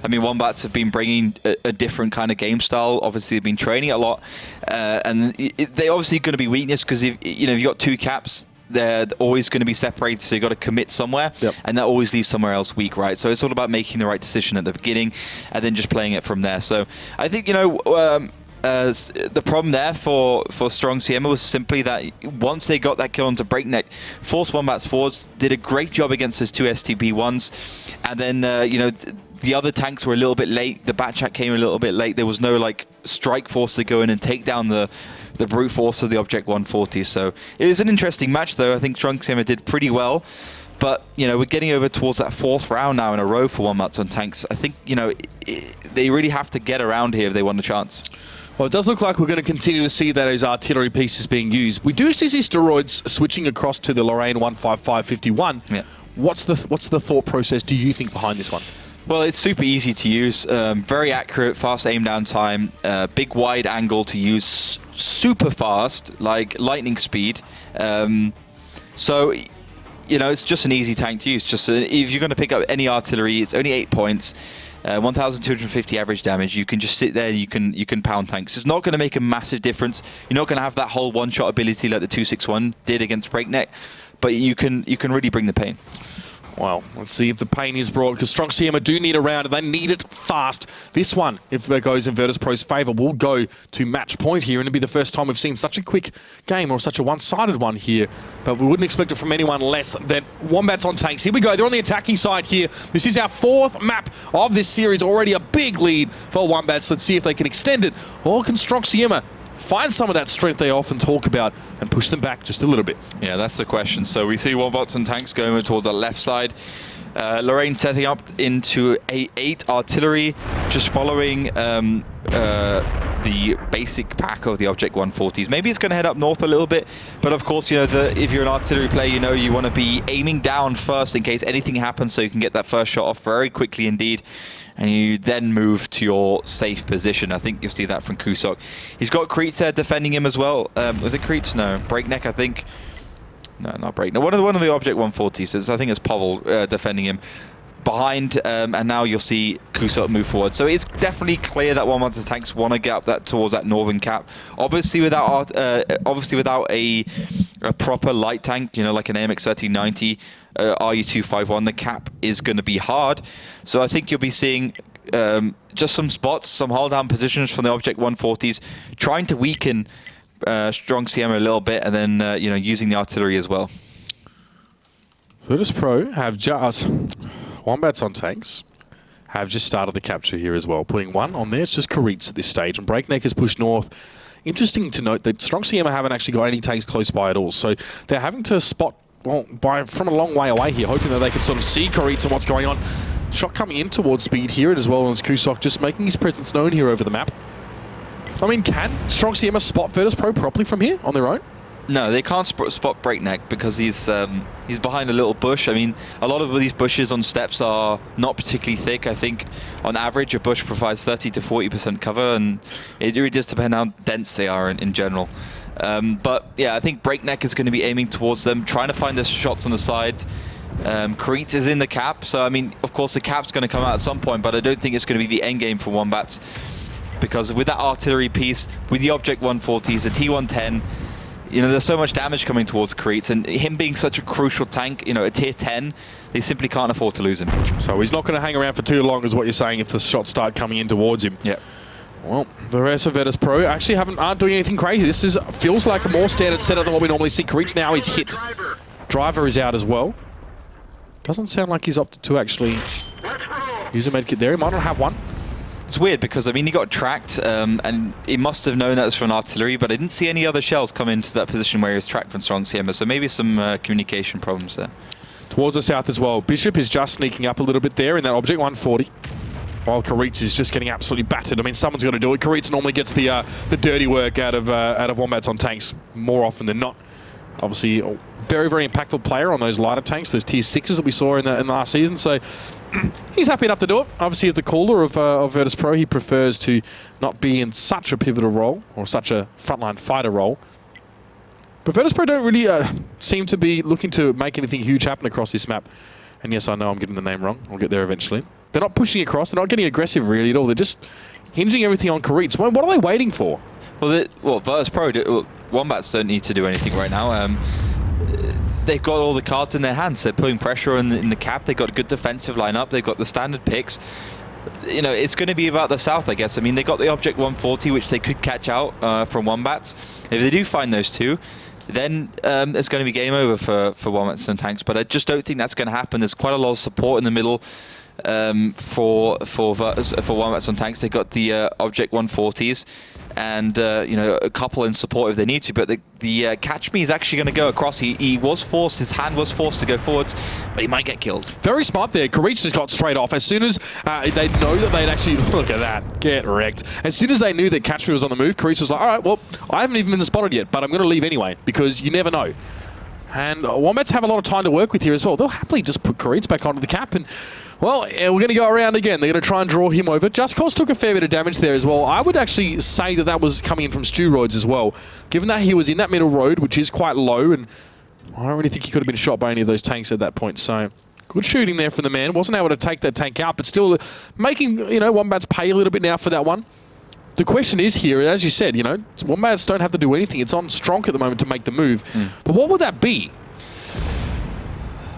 mean, Wombats have been bringing a different kind of game style. Obviously, they've been training a lot. And they obviously going to be weakness because if you've got 2 caps, they're always going to be separated, so you've got to commit somewhere, and that always leaves somewhere else weak, right? So it's all about making the right decision at the beginning and then just playing it from there. So I think, the problem there for Strong Siema was simply that once they got that kill onto Breakneck, Force Wombats forwards did a great job against his 2 STB1s, and then, the other tanks were a little bit late. The Batchat came a little bit late. There was no strike force to go in and take down the brute force of the Object 140. So it was an interesting match, though. I think Strong Siema did pretty well. But, we're getting over towards that 4th round now in a row for Wombats on tanks. I think, they really have to get around here if they want a chance. Well, it does look like we're going to continue to see those artillery pieces being used. We do actually see steroids switching across to the Lorraine 15551. Yeah. What's the thought process, do you think, behind this one? Well, it's super easy to use, very accurate, fast aim down time, big wide angle to use, super fast, like lightning speed. So, it's just an easy tank to use. Just if you're going to pick up any artillery, it's only 8 points. 1,250 average damage. You can just sit there and you can pound tanks. It's not going to make a massive difference. You're not going to have that whole one-shot ability like the 261 did against Breakneck, but you can really bring the pain. Well, let's see if the pain is brought, because Strong Siema do need a round, and they need it fast. This one, if it goes in Virtus.pro's favour, will go to match point here, and it'll be the first time we've seen such a quick game, or such a one-sided one here. But we wouldn't expect it from anyone less than Wombats on tanks. Here we go. They're on the attacking side here. This is our 4th map of this series. Already a big lead for Wombats. Let's see if they can extend it, or can Strong Siema find some of that strength they often talk about and push them back just a little bit. Yeah, that's the question. So we see Wombats and tanks going towards the left side. Lorraine setting up into a 8 artillery, just following the basic pack of the Object 140s. Maybe it's going to head up north a little bit, but of course, if you're an artillery player, you want to be aiming down first in case anything happens, so you can get that first shot off very quickly indeed, and you then move to your safe position. I think you'll see that from Kusok. He's got Kreitz there defending him as well. Was it Kreitz? No, Breakneck, I think. No, not Breakneck. One of the Object 140s. I think it's Pavel defending him behind, and now you'll see Kusok move forward. So it's definitely clear that Wombats tanks want to get up that towards that northern cap. Obviously, without a proper light tank, like an AMX 1390, RU251, the cap is going to be hard. So I think you'll be seeing just some spots, some hold down positions from the Object 140s, trying to weaken Strong Siema a little bit, and then using the artillery as well. Virtus.pro have just Wombats on tanks have just started the capture here as well, putting one on there. It's just Kreitz at this stage, and Breakneck has pushed north. Interesting to note that Strong Siema haven't actually got any tanks close by at all, so they're having to spot from a long way away here, hoping that they can sort of see Kreitz and what's going on. Shot coming in towards speed here, as well as Kusok just making his presence known here over the map. I mean, can Strong Siema spot Virtus.pro properly from here on their own? No, they can't spot Breakneck because he's behind a little bush. I mean, a lot of these bushes on steps are not particularly thick. I think on average a bush provides 30 to 40% cover, and it really does depend how dense they are in general. But yeah, I think Breakneck is going to be aiming towards them, trying to find the shots on the side. Kreitz is in the cap, so I mean, of course the cap's going to come out at some point, but I don't think it's going to be the end game for Wombats, because with that artillery piece, with the Object 140s, the T110, there's so much damage coming towards Kreitz, and him being such a crucial tank, a tier 10, they simply can't afford to lose him. So he's not going to hang around for too long, is what you're saying, if the shots start coming in towards him. Yeah. Well, the rest of Virtus.pro actually aren't doing anything crazy. This feels like a more standard setup than what we normally see. Kreitz now is hit. Driver is out as well. Doesn't sound like he's opted to actually use a medkit there. He might not have one. It's weird because, I mean, he got tracked, and he must have known that was from artillery, but I didn't see any other shells come into that position where he was tracked from Strong Siema, so maybe some communication problems there. Towards the south as well. Bishop is just sneaking up a little bit there in that Object 140, while Kreitz is just getting absolutely battered. I mean, someone's got to do it. Kreitz normally gets the dirty work out of Wombats on tanks more often than not. Obviously, a very, very impactful player on those lighter tanks, those tier 6s that we saw in the last season. So he's happy enough to do it. Obviously, as the caller of Virtus.pro, he prefers to not be in such a pivotal role or such a frontline fighter role. But Virtus.pro don't really seem to be looking to make anything huge happen across this map. And yes, I know I'm getting the name wrong. I'll get there eventually. They're not pushing across. They're not getting aggressive really at all. They're just hinging everything on Kreitz. What are they waiting for? Well, Virtus.pro, Wombats don't need to do anything right now. they've got all the cards in their hands. They're putting pressure in the cap. They've got a good defensive lineup. They've got the standard picks. You know, it's going to be about the South, I guess. I mean, they got the Object 140, which they could catch out from Wombats. If they do find those two, then it's going to be game over for Wombats and Tanks. But I just don't think that's going to happen. There's quite a lot of support in the middle for Wombats and Tanks. They got the Object 140s and you know, a couple in support if they need to. But the Catch Me is actually going to go across. He was forced. His hand was forced to go forwards, but he might get killed. Very smart there. Karich just got straight off. As soon as they know that they'd actually... Look at that. Get wrecked. As soon as they knew that Catch Me was on the move, Karich was like, all right, well, I haven't even been spotted yet, but I'm going to leave anyway, because you never know. And Wombats have a lot of time to work with here as well. They'll happily just put Karich back onto the cap and... Well, we're going to go around again. They're going to try and draw him over. Just Cause took a fair bit of damage there as well. I would actually say that was coming in from Steroids as well, given that he was in that middle road, which is quite low, and I don't really think he could have been shot by any of those tanks at that point. So, good shooting there from the man. Wasn't able to take that tank out, but still making, you know, Wombats pay a little bit now for that one. The question is here, as you said, you know, Wombats don't have to do anything. It's on Stronk at the moment to make the move. But what would that be?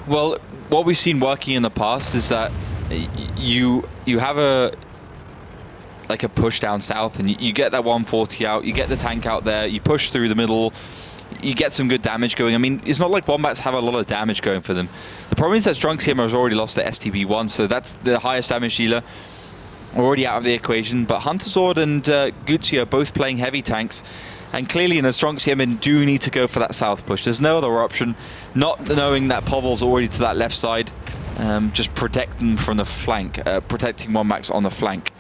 Well, what we've seen working in the past is that you have a push down south, and you get that 140 out, you get the tank out there, you push through the middle, you get some good damage going. I mean, it's not like Wombats have a lot of damage going for them. The problem is that Stronk Siema has already lost the STB1, so that's the highest damage dealer already out of the equation. But Hunterzord and Gucci are both playing heavy tanks. And clearly, in a Stronk Siema do need to go for that south push. There's no other option. Not knowing that Povel's already to that left side, just protect them from the flank, protecting Wombats on the flank.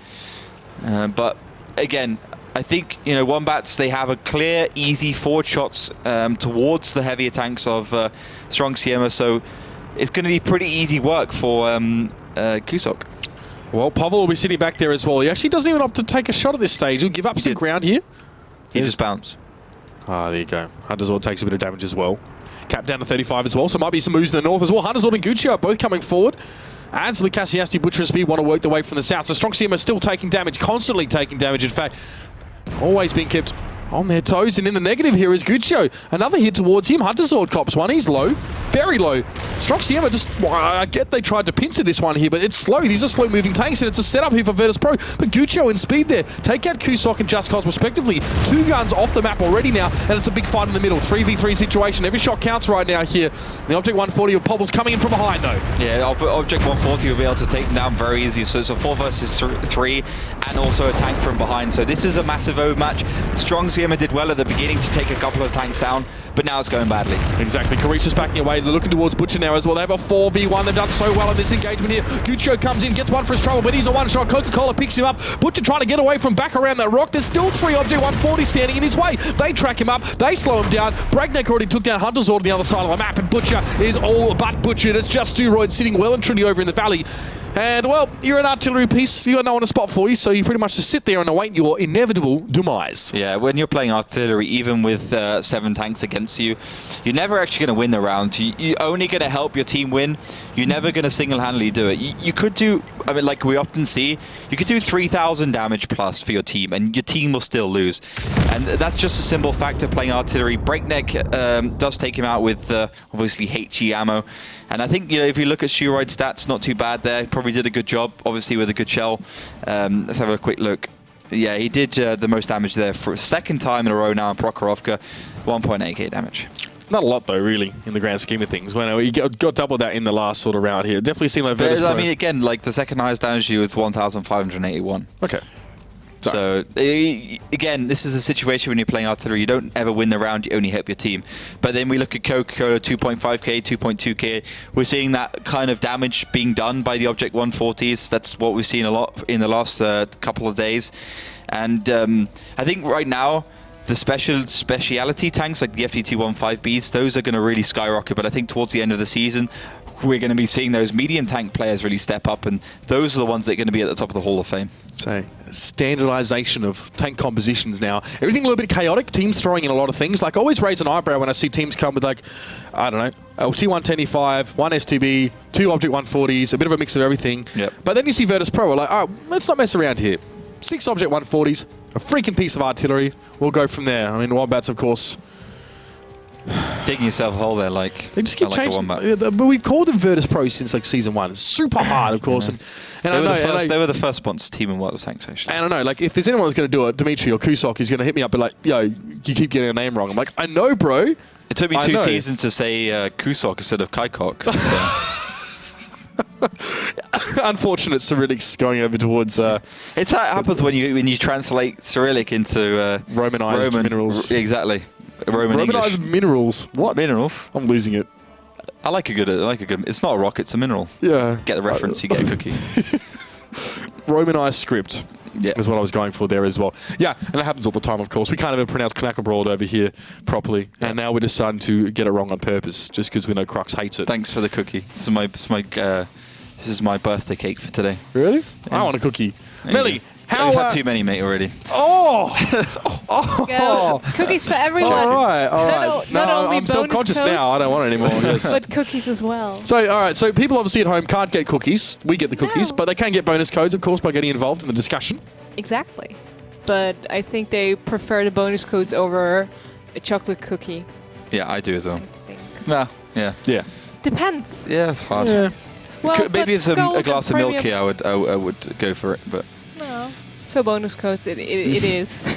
But again, I think, you know, Wombats, they have a clear, easy forward shots towards the heavier tanks of Stronk Siema, so it's going to be pretty easy work for Kusok. Well, Povel will be sitting back there as well. He actually doesn't even opt to take a shot at this stage. He'll give up some ground here. He just bounced. Ah, there you go. Hunterzord takes a bit of damage as well. Cap down to 35 as well, so might be some moves in the north as well. Hunterzord and Gucci are both coming forward. As Lukasiasti, Butcher and Speed want to work their way from the south. So Stronk Siema still taking damage, constantly taking damage. In fact, always being kept on their toes. And in the negative here is Guccio. Another hit towards him. Hunterzord cops one. He's low. Very low. Stronk Siema just... Well, I get they tried to pincer this one here, but it's slow. These are slow-moving tanks, and it's a setup here for Virtus Pro. But Guccio in speed there. Take out Kusok and Just Cause respectively. Two guns off the map already now, and it's a big fight in the middle. 3v3 situation. Every shot counts right now here. The Object 140 of Povel's coming in from behind, though. Yeah, Object 140 will be able to take them down very easy. So it's a 4 versus 3, and also a tank from behind. So this is a massive overmatch. Stronk Siema did well at the beginning to take a couple of tanks down, but now it's going badly. Exactly. Karich is backing away. They're looking towards Butcher now as well. They have a 4v1. They've done so well in this engagement here. Guccio comes in, gets one for his trouble, but he's a one-shot. Coca-Cola picks him up. Butcher trying to get away from back around that rock. There's still 3 Object 140 standing in his way. They track him up. They slow him down. Breakneck already took down Hunterzord on the other side of the map, and Butcher is all but butchered. It's just Steroid sitting well and truly over in the valley. And, well, you're an artillery piece. You got no one to spot for you, so you pretty much just sit there and await your inevitable demise. Yeah, when you're playing artillery, even with 7 tanks against you, you're never actually going to win the round. You're only going to help your team win. You're never going to single-handedly do it. You could do, I mean, like we often see, you could do 3,000 damage plus for your team, and your team will still lose. And that's just a simple fact of playing artillery. Breakneck does take him out with, obviously, HE ammo. And I think, you know, if you look at Steroid stats, not too bad there. Probably did a good job, obviously, with a good shell. Let's have a quick look. Yeah, he did the most damage there for a second time in a row now in Prokhorovka. 1.8k damage. Not a lot, though, really, in the grand scheme of things. Well, he got double that in the last sort of round here. Definitely seemed like Virtus Pro. I mean, again, like the second highest damage you was 1,581. Okay. So, again, this is a situation when you're playing artillery, you don't ever win the round, you only help your team. But then we look at Coca-Cola, 2.5k, 2.2k. We're seeing that kind of damage being done by the Object 140s. That's what we've seen a lot in the last couple of days. And I think right now, the speciality tanks like the FD215Bs, those are going to really skyrocket. But I think towards the end of the season, we're going to be seeing those medium tank players really step up, and those are the ones that are going to be at the top of the Hall of Fame. So, standardization of tank compositions now. Everything a little bit chaotic. Teams throwing in a lot of things. Like, I always raise an eyebrow when I see teams come with, like, I don't know, T110E5, 1 STB, 2 Object 140s, a bit of a mix of everything. Yep. But then you see Virtus Pro, we're like, all right, let's not mess around here. 6 Object 140s, a freaking piece of artillery. We'll go from there. I mean, Wombats, of course, digging yourself a hole there, like They just keep like a changing. wombat. But we've called them Virtus Pro since like season 1. It's super hard, of course. And They were the first sponsored team in World of Tanks, actually. I don't know, like, if there's anyone that's going to do it, Dimitri or Kusok is going to hit me up and like, yo, you keep getting a name wrong. I'm like, I know, bro. It took me 2 seasons to say Kusok instead of Kaikok. Unfortunate Cyrillic's going over towards... It's how it happens when you translate Cyrillic into... Romanized minerals. Exactly. Romanized Romanized minerals. What? Minerals. I'm losing it. I like a good... It's not a rock, it's a mineral. Yeah. Get the reference, you get a cookie. Romanized script. Yeah. Is what I was going for there as well. Yeah, and it happens all the time, of course. We can't even pronounce Knackabroad over here properly, and now we're deciding to get it wrong on purpose, just because we know Crux hates it. Thanks for the cookie. This is my birthday cake for today. Really? Yeah. I want a cookie. Melly, how... We've had too many, mate, already. Go. Cookies for everyone. All right. Not only I'm self-conscious bonus now. I don't want it anymore. Yes. but cookies as well. So, all right. So, people obviously at home can't get cookies. We get the cookies, No. but they can get bonus codes, of course, by getting involved in the discussion. Exactly. But I think they prefer the bonus codes over a chocolate cookie. Yeah, I do as well. I think. Nah, yeah. Yeah. Depends. Yeah, it's hard. Yeah. Well, Maybe but it's a gold glass of and milk here. premium- I would go for it, but No. So bonus codes, it is.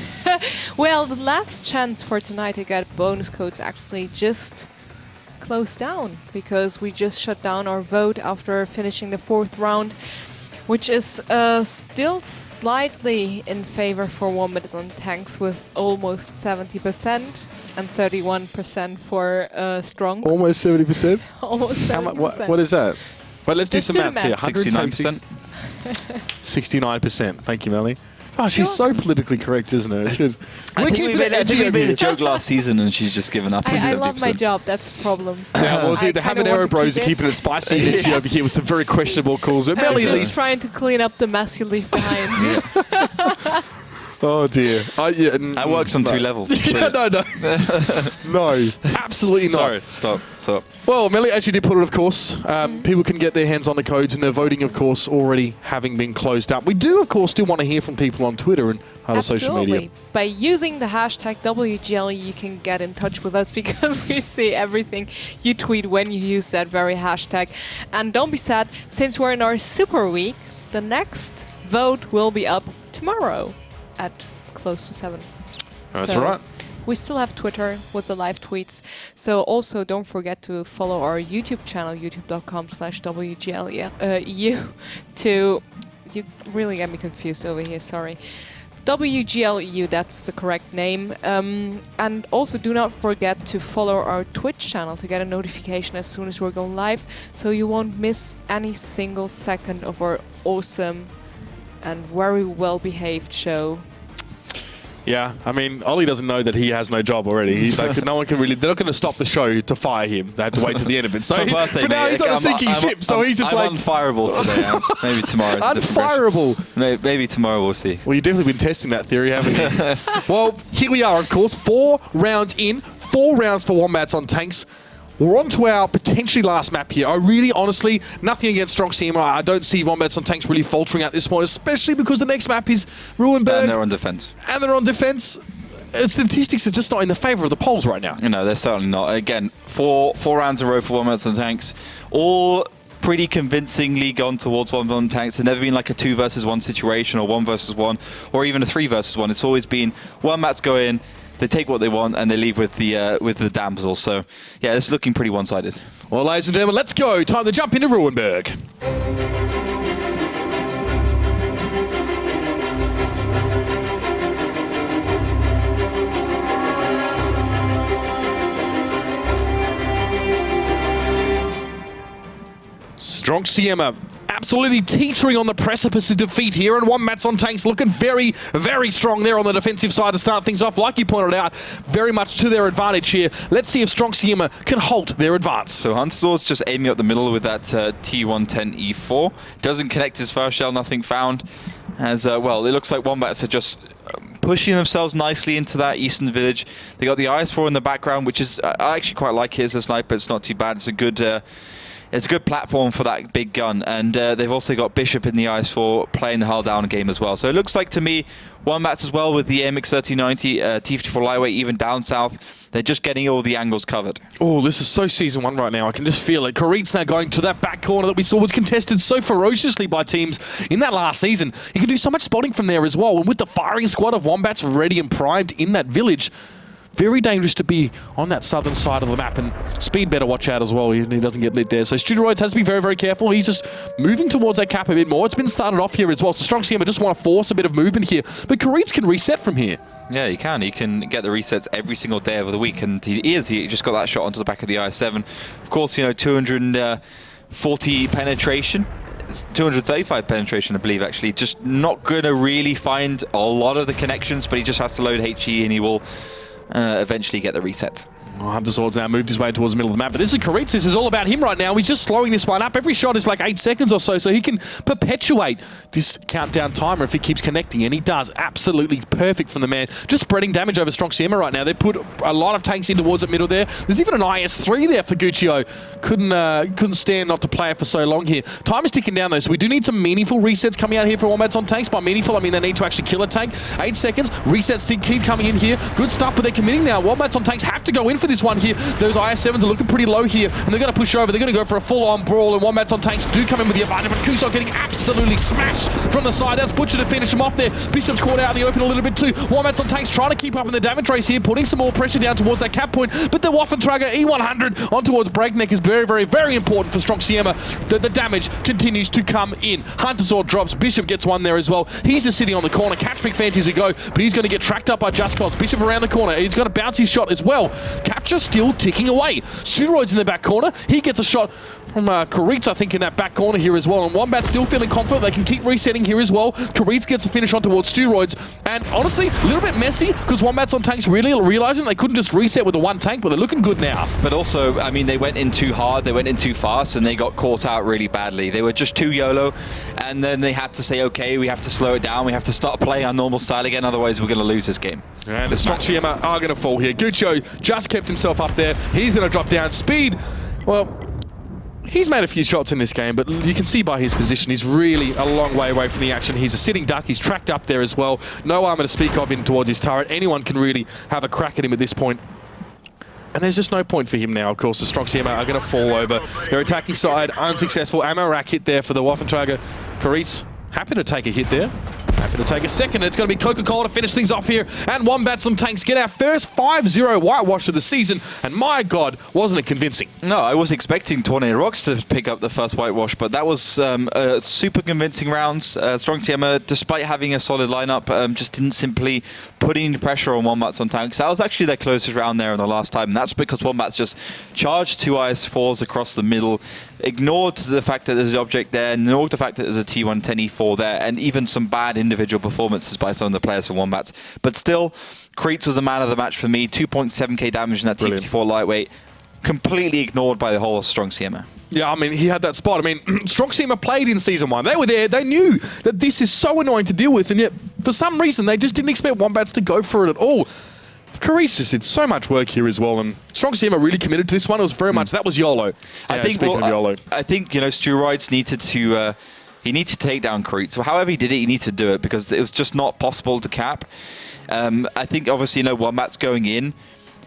Well, the last chance for tonight to get bonus codes actually just closed down because we just shut down our vote after finishing the 4th round, which is still slightly in favor for Wombats on Tanks with almost 70% and 31% for Stronk. Almost 70%. Almost 70%. What is that? Well, let's do Just some do the maths here. maths. 69%. 69%. Thank you, Melly. Oh, she's so politically correct, isn't her? She's, I we're think keeping we it made, I think edgy we over made a here. joke last season and she's just given up. I love my 70%. job, that's the problem. Yeah, well, see, I the kinda Habanero want to Bros are keep it. keeping it spicy and she over here with some very questionable calls. But I'm Melly, at just least... trying to clean up the mess you leave behind. Oh, dear. I works on 2 levels. Yeah, no. No, absolutely not. Sorry, stop. Well, Melly actually did put it, of course. People can get their hands on the codes and their voting, of course, already having been closed up. We do, of course, still want to hear from people on Twitter and other social media. By using the hashtag WGLEU, you can get in touch with us because we see everything you tweet when you use that very hashtag. And don't be sad, since we're in our Super Week, the next vote will be up tomorrow at close to 7. That's So right. we still have Twitter with the live tweets. So also don't forget to follow our YouTube channel, youtube.com/WGLEU to... You really get me confused over here, sorry. WGLEU, that's the correct name. And also do not forget to follow our Twitch channel to get a notification as soon as we're going live, so you won't miss any single second of our awesome and very well-behaved show. Yeah, I mean, Ollie doesn't know that he has no job already. No one can really... They're not going to stop the show to fire him. They have to wait till the end of it. So For birthday, for now, mate. he's on a I'm- sinking I'm- ship. So he's just I'm like... unfireable today. Maybe tomorrow. Unfireable. Maybe tomorrow we'll see. Well, you've definitely been testing that theory, haven't you? Well, here we are, of course. 4 rounds in. 4 rounds for Wombats on Tanks. We're on to our potentially last map here. I really, honestly, nothing against Stronk Siema. I don't see Wombats on Tanks really faltering at this point, especially because the next map is Ruinberg. And they're on defense. And they're on defense. Statistics are just not in the favor of the polls right now. No, they're certainly not. Again, four rounds in a row for Wombats on Tanks. All pretty convincingly gone towards Wombats on Tanks. It's never been like a 2 versus 1 situation or 1 versus 1 or even a 3 versus 1. It's always been Wombats go in, they take what they want and they leave with the damsel. So yeah, it's looking pretty one-sided. Well, ladies and gentlemen, let's go. Time to jump into Ruinberg. Stronk Siema absolutely teetering on the precipice of defeat here, and Wombats on Tanks looking very, very strong there on the defensive side to start things off. Like you pointed out, very much to their advantage here. Let's see if Stronk Siema can halt their advance. So Huntsdorf's just aiming up the middle with that T110E4. Doesn't connect his first shell, nothing found. As well, it looks like Wombats are just pushing themselves nicely into that eastern village. They got the IS-4 in the background, which is I actually quite like it as a sniper. It's not too bad. It's a good it's a good platform for that big gun, and they've also got Bishop in the ice for playing the hull down game as well. So it looks like to me, Wombats as well with the MX 3090, T54 lightweight, even down south. They're just getting all the angles covered. Oh, this is so Season 1 right now. I can just feel it. Karit's now going to that back corner that we saw was contested so ferociously by teams in that last season. He can do so much spotting from there as well. And with the firing squad of Wombats ready and primed in that village, very dangerous to be on that southern side of the map, and Speed better watch out as well. He doesn't get lit there. So Steroids has to be very, very careful. He's just moving towards that cap a bit more. It's been started off here as well. So Stronk Siema just want to force a bit of movement here. But Karitz can reset from here. Yeah, he can. He can get the resets every single day of the week, and he just got that shot onto the back of the IS-7. Of course, 240 penetration. 235 penetration, I believe, actually. Just not going to really find a lot of the connections, but he just has to load HE and he will eventually get the reset. Hunter Swords now moved his way towards the middle of the map, but this is Karitz. This is all about him right now. He's just slowing this one up. Every shot is like 8 seconds or so he can perpetuate this countdown timer if he keeps connecting, and he does. Absolutely perfect from the man. Just spreading damage over Stronk Siema right now. They put a lot of tanks in towards the middle there. There's even an IS-3 there for Guccio. Couldn't stand not to play it for so long here. Time is ticking down though, so we do need some meaningful resets coming out here for Wombats on tanks. By meaningful, I mean they need to actually kill a tank. 8 seconds. Resets keep coming in here. Good stuff, but they're committing now. Wombats on tanks have to go in for this one here. Those IS-7s are looking pretty low here, and they're going to push over. They're going to go for a full-on brawl, and Wombats on tanks do come in with the advantage, but Kusok getting absolutely smashed from the side. That's Butcher to finish him off there. Bishop's caught out in the open a little bit too. Wombats on tanks trying to keep up in the damage race here, putting some more pressure down towards that cap point, but the Waffentrager E100 on towards Breakneck is very, very, very important for Stronk Siema. The damage continues to come in. Hunter Sword drops. Bishop gets one there as well. He's just sitting on the corner. Catchpick fancies a go, but he's going to get tracked up by Just Cause. Bishop around the corner. He's going to bounce his shot as well. Capture still ticking away. Steroids in the back corner. He gets a shot from Karitz, I think, in that back corner here as well. And Wombat's still feeling confident. They can keep resetting here as well. Karitz gets a finish on towards Steroids. And honestly, a little bit messy because Wombats on tanks really realizing they couldn't just reset with the one tank, but they're looking good now. But also, I mean, they went in too hard, they went in too fast, and they got caught out really badly. They were just too YOLO, and then they had to say, okay, we have to slow it down. We have to start playing our normal style again, otherwise we're going to lose this game. And the Stronk Siema are going to fall here. Guccio just kept himself up there. He's going to drop down. Speed, well, he's made a few shots in this game, but you can see by his position, he's really a long way away from the action. He's a sitting duck. He's tracked up there as well. No armor to speak of in towards his turret. Anyone can really have a crack at him at this point. And there's just no point for him now. Of course, the Stronk Siema are going to fall over. Their attacking side unsuccessful. Ammo rack hit there for the Waffentrager. Karitz happy to take a hit there. Happy to take a second. It's going to be Coca-Cola to finish things off here. And Wombats on tanks get our first 5-0 whitewash of the season. And my God, wasn't it convincing? No, I was expecting Tornado Rocks to pick up the first whitewash, but that was super convincing rounds. Stronk Siema, despite having a solid lineup, just didn't simply put any pressure on Wombats on tanks. That was actually their closest round there in the last time. And that's because Wombats just charged 2 IS-4s across the middle, ignored the fact that there's an object there, ignored the fact that there's a T110E4 there, and even some bad individual performances by some of the players from Wombats. But still, Karitz was the man of the match for me. 2.7k damage in that T54 lightweight. Completely ignored by the whole of Stronk Siema. Yeah, I mean, he had that spot. I mean, Stronk Siema played in Season 1. They were there. They knew that this is so annoying to deal with, and yet, for some reason, they just didn't expect Wombats to go for it at all. Karitz just did so much work here as well, and Stronk Siema really committed to this one. It was very much, that was YOLO. I think, YOLO. I think, Steroids needed to... he needed to take down Karitz. So however he did it, he needed to do it because it was just not possible to cap. I think, obviously, Wombats going in,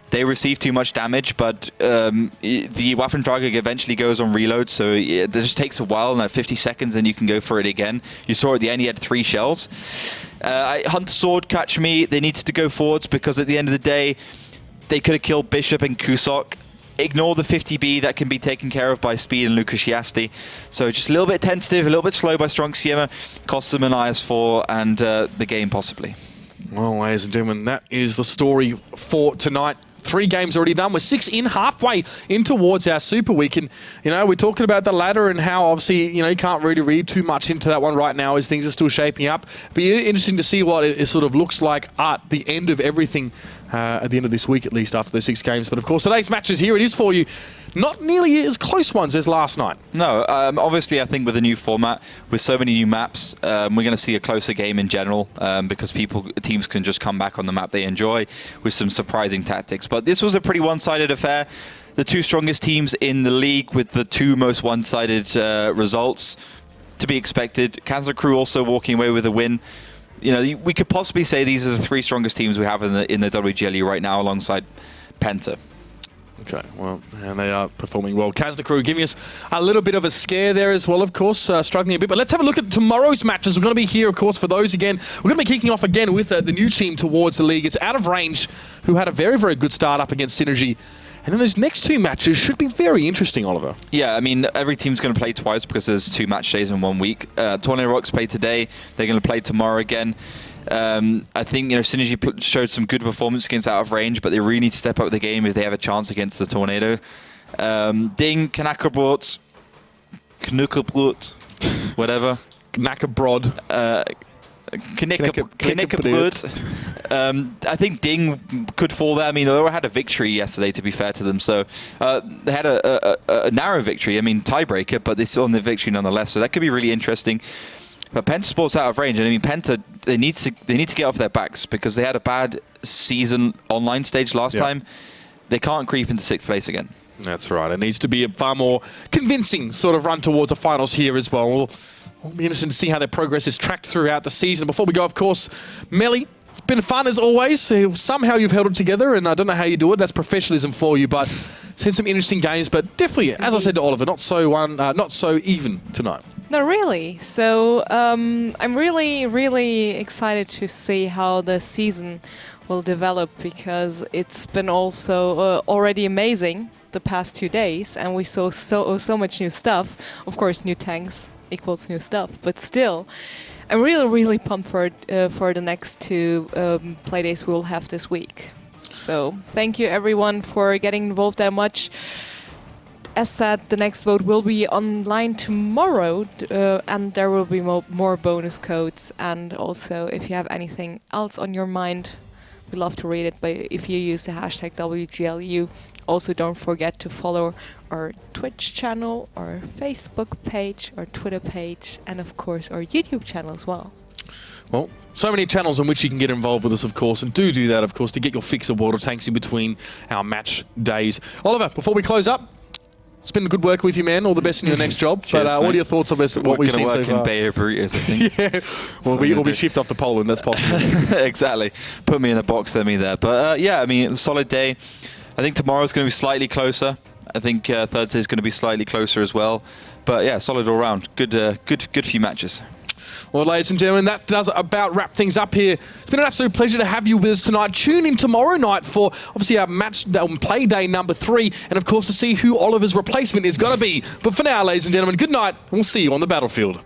they receive too much damage, but the Waffentrager eventually goes on reload, so it just takes a while, like 50 seconds, and you can go for it again. You saw at the end he had 3 shells. Hunter Sword, catch me. They needed to go forwards because at the end of the day, they could have killed Bishop and Kusok. Ignore the 50B that can be taken care of by Speed and Lucas Shiasti. So just a little bit tentative, a little bit slow by Stronk Siema. Cost them an IS-4 and the game possibly. Well, ladies and gentlemen, that is the story for tonight. 3 games already done. We're 6 in, halfway in towards our Super Week. And, we're talking about the ladder and how, obviously, you can't really read too much into that one right now as things are still shaping up. Be interesting to see what it sort of looks like at the end of everything, at the end of this week, at least, after those 6 games. But, of course, today's matches, here it is for you. Not nearly as close ones as last night. No, obviously, I think with the new format, with so many new maps, we're going to see a closer game in general because teams can just come back on the map they enjoy with some surprising tactics. But this was a pretty one-sided affair. the two strongest teams in the league with the two most one-sided results. To be expected. Cancer Crew also walking away with a win. You know, we could possibly say these are the three strongest teams we have in the WGLEU right now, alongside Penta. Okay, well, and they are performing well. Kazda Crew giving us a little bit of a scare there as well, of course, struggling a bit. But let's have a look at tomorrow's matches. We're going to be here, of course, for those again. We're going to be kicking off again with the new team towards the league. It's Out of Range, who had a very, very good start up against Synergy. And then those next two matches should be very interesting, Oliver. Yeah, I mean, every team's going to play twice because there's 2 match days in 1 week. Tornado Rocks play today. They're going to play tomorrow again. I think, you know, Synergy showed some good performance against Out of Range, but they really need to step up the game if they have a chance against the Tornado. Ding, Knackerbrot, whatever. Knackerbrod. Knickerbrot. I think Ding could fall there. I mean, they had a victory yesterday, to be fair to them. So they had a narrow victory. I mean, tiebreaker, but they still won the victory nonetheless. So that could be really interesting. But Penta Sports Out of Range, and I mean, Penta, they need to get off their backs because they had a bad season online stage last time. They can't creep into 6th place again. That's right. It needs to be a far more convincing sort of run towards the finals here as well. We'll be interested to see how their progress is tracked throughout the season. Before we go, of course, Melly, it's been fun as always. Somehow you've held it together, and I don't know how you do it. That's professionalism for you, but it's had some interesting games. But definitely, as I said to Oliver, not so even tonight. No, really. So I'm really, really excited to see how the season will develop because it's been also already amazing the past 2 days, and we saw so much new stuff. Of course, new tanks equals new stuff, but still, I'm really, really pumped for the next 2 play days we will have this week. So thank you everyone for getting involved that much. As said, the next vote will be online tomorrow, and there will be more bonus codes. And also, if you have anything else on your mind, we love to read it. But if you use the hashtag WGLEU, also don't forget to follow our Twitch channel, our Facebook page, our Twitter page, and of course our YouTube channel as well. Well, so many channels in which you can get involved with us, of course, and do that, of course, to get your fix of water tanks in between our match days. Oliver, before we close up, it's been good work with you, man. All the best in your next job. Cheers, but what are your thoughts on this? What we've seen so far? In Bay Burritos, I think. Yeah, we'll be shipped off to Poland. That's possible. Exactly. Put me in a box, let me there. But yeah, I mean, solid day. I think tomorrow's going to be slightly closer. I think Thursday's going to be slightly closer as well. But yeah, solid all round. Good few matches. Well, ladies and gentlemen, that does about wrap things up here. It's been an absolute pleasure to have you with us tonight. Tune in tomorrow night for, obviously, our match play day number 3, and, of course, to see who Oliver's replacement is going to be. But for now, ladies and gentlemen, good night, and we'll see you on the battlefield.